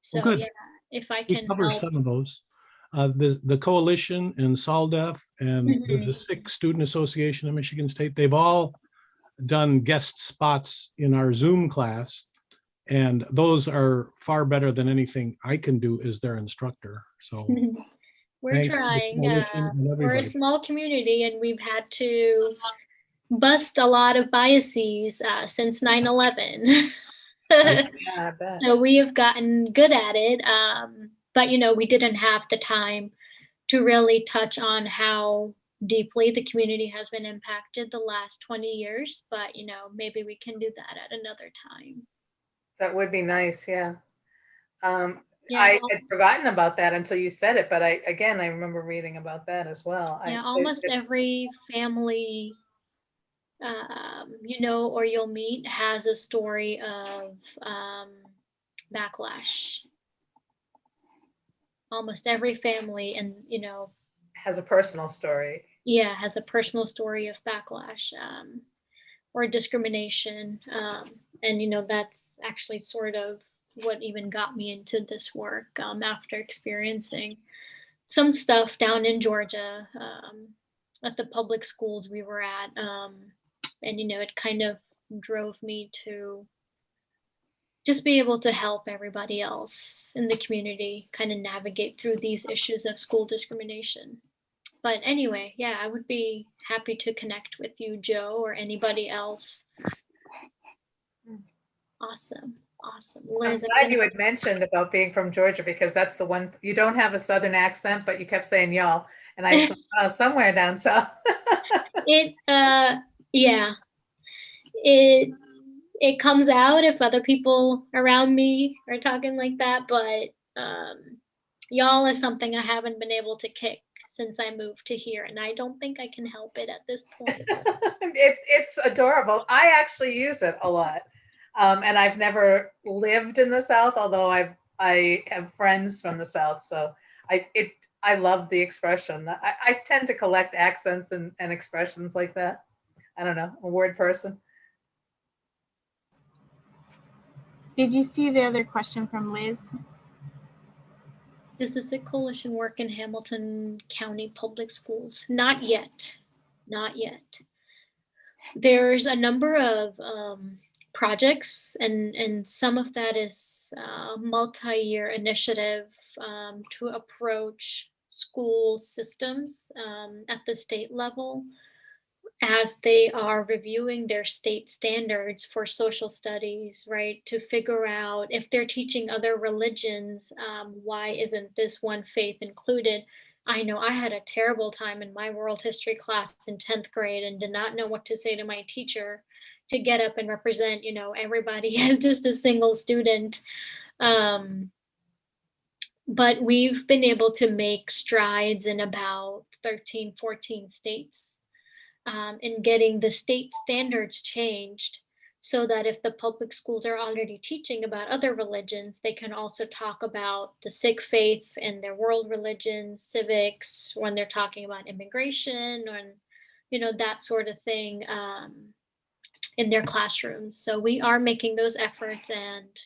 So good. yeah, if I We can covered help. some of those. The Coalition and SOLDEF and there's a Mhm. Sikh Student Association in Michigan State. They've all done guest spots in our Zoom class. And those are far better than anything I can do as their instructor. So We're thanks to the trying. Coalition and We're a everybody. small community, and we've had to bust a lot of biases since 9/11. Yeah, I bet. So we have gotten good at it. But, we didn't have the time to really touch on how deeply the community has been impacted the last 20 years. But, maybe we can do that at another time. That would be nice, yeah. Yeah, I had forgotten about that until you said it, but I remember reading about that as well. yeah, almost every family, or you'll meet has a story of backlash. Almost every family, and has a personal story. yeah, has a personal story of backlash or discrimination, and that's actually sort of what even got me into this work after experiencing some stuff down in Georgia at the public schools we were at, and it kind of drove me to just be able to help everybody else in the community kind of navigate through these issues of school discrimination. But anyway, yeah, I would be happy to connect with you, Joe, or anybody else. Awesome. Liz, I'm glad you had mentioned about being from Georgia, because that's the one, you don't have a Southern accent, but you kept saying y'all, and I thought, somewhere down south. Yeah, it comes out if other people around me are talking like that, but y'all is something I haven't been able to kick since I moved to here, and I don't think I can help it at this point. It's adorable. I actually use it a lot. And I've never lived in the South, although I have friends from the South. So I love the expression. I tend to collect accents and expressions like that. I don't know, a word person. Did you see the other question from Liz? Does the Sikh Coalition work in Hamilton County Public Schools? Not yet. There's a number of projects, and some of that is a multi-year initiative to approach school systems at the state level as they are reviewing their state standards for social studies, right? To figure out if they're teaching other religions, why isn't this one faith included? I know I had a terrible time in my world history class in 10th grade and did not know what to say to my teacher to get up and represent, everybody as just a single student. but we've been able to make strides in about 13, 14 states in getting the state standards changed so that if the public schools are already teaching about other religions, they can also talk about the Sikh faith and their world religions, civics, when they're talking about immigration and, you know, that sort of thing in their classrooms. So we are making those efforts, and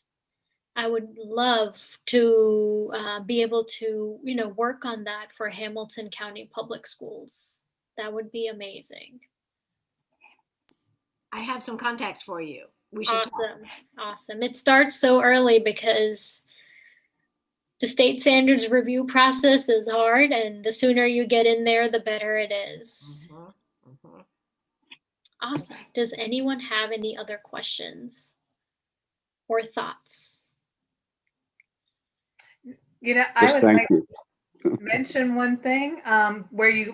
I would love to be able to, you know, work on that for Hamilton County Public Schools. That would be amazing. I have some contacts for you. We should talk. Awesome. It starts so early because the state standards review process is hard, and the sooner you get in there, the better it is. Awesome. Does anyone have any other questions or thoughts? You know, Yes, I would thank like you. to mention one thing where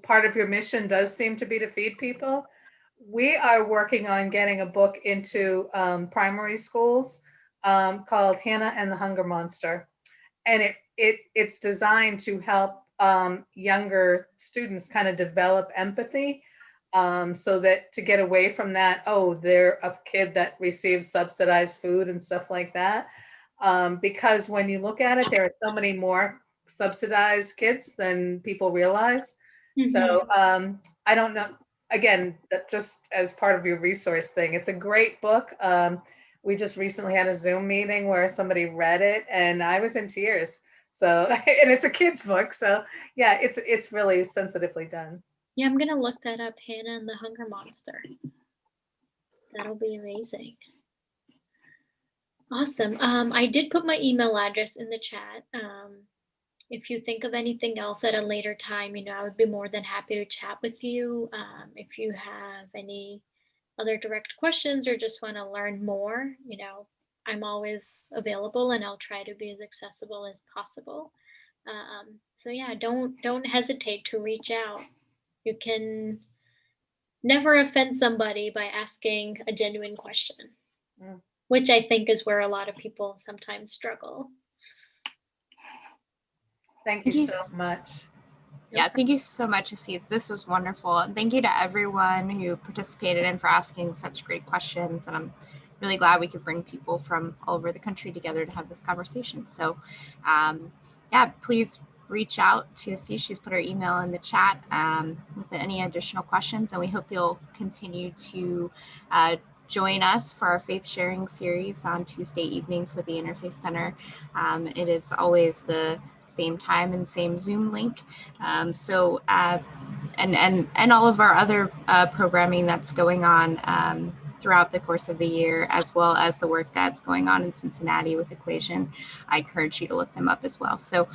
part of your mission does seem to be to feed people. We are working on getting a book into primary schools called Hannah and the Hunger Monster. And it's designed to help younger students kind of develop empathy so that to get away from that, oh, they're a kid that receives subsidized food and stuff like that. Because when you look at it, there are so many more subsidized kids than people realize. So I don't know. Again, just as part of your resource thing, it's a great book. We just recently had a Zoom meeting where somebody read it, and I was in tears. So, and it's a kid's book, so yeah, it's really sensitively done. Yeah, I'm gonna look that up, Hannah and the Hunger Monster. That'll be amazing. Awesome. I did put my email address in the chat. If you think of anything else at a later time, you know, I would be more than happy to chat with you. If you have any other direct questions or just want to learn more, you know, I'm always available, and I'll try to be as accessible as possible. So yeah, don't hesitate to reach out. You can never offend somebody by asking a genuine question, which I think is where a lot of people sometimes struggle. Thank you so much. Yeah, thank you so much, Aasees. This was wonderful. And thank you to everyone who participated and for asking such great questions. And I'm really glad we could bring people from all over the country together to have this conversation. So yeah, please reach out to Aasees. She's put her email in the chat with any additional questions. And we hope you'll continue to join us for our faith sharing series on Tuesday evenings with the Interfaith Center. It is always the same time and same Zoom link. And all of our other programming that's going on throughout the course of the year, as well as the work that's going on in Cincinnati with EquaSion. I encourage you to look them up as well. So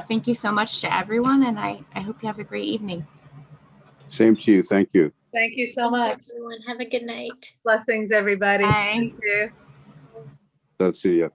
thank you so much to everyone, and I hope you have a great evening. Same to you. Thank you. Thank you so much. Everyone, have a good night. Blessings, everybody. Bye. Thank you. That's it.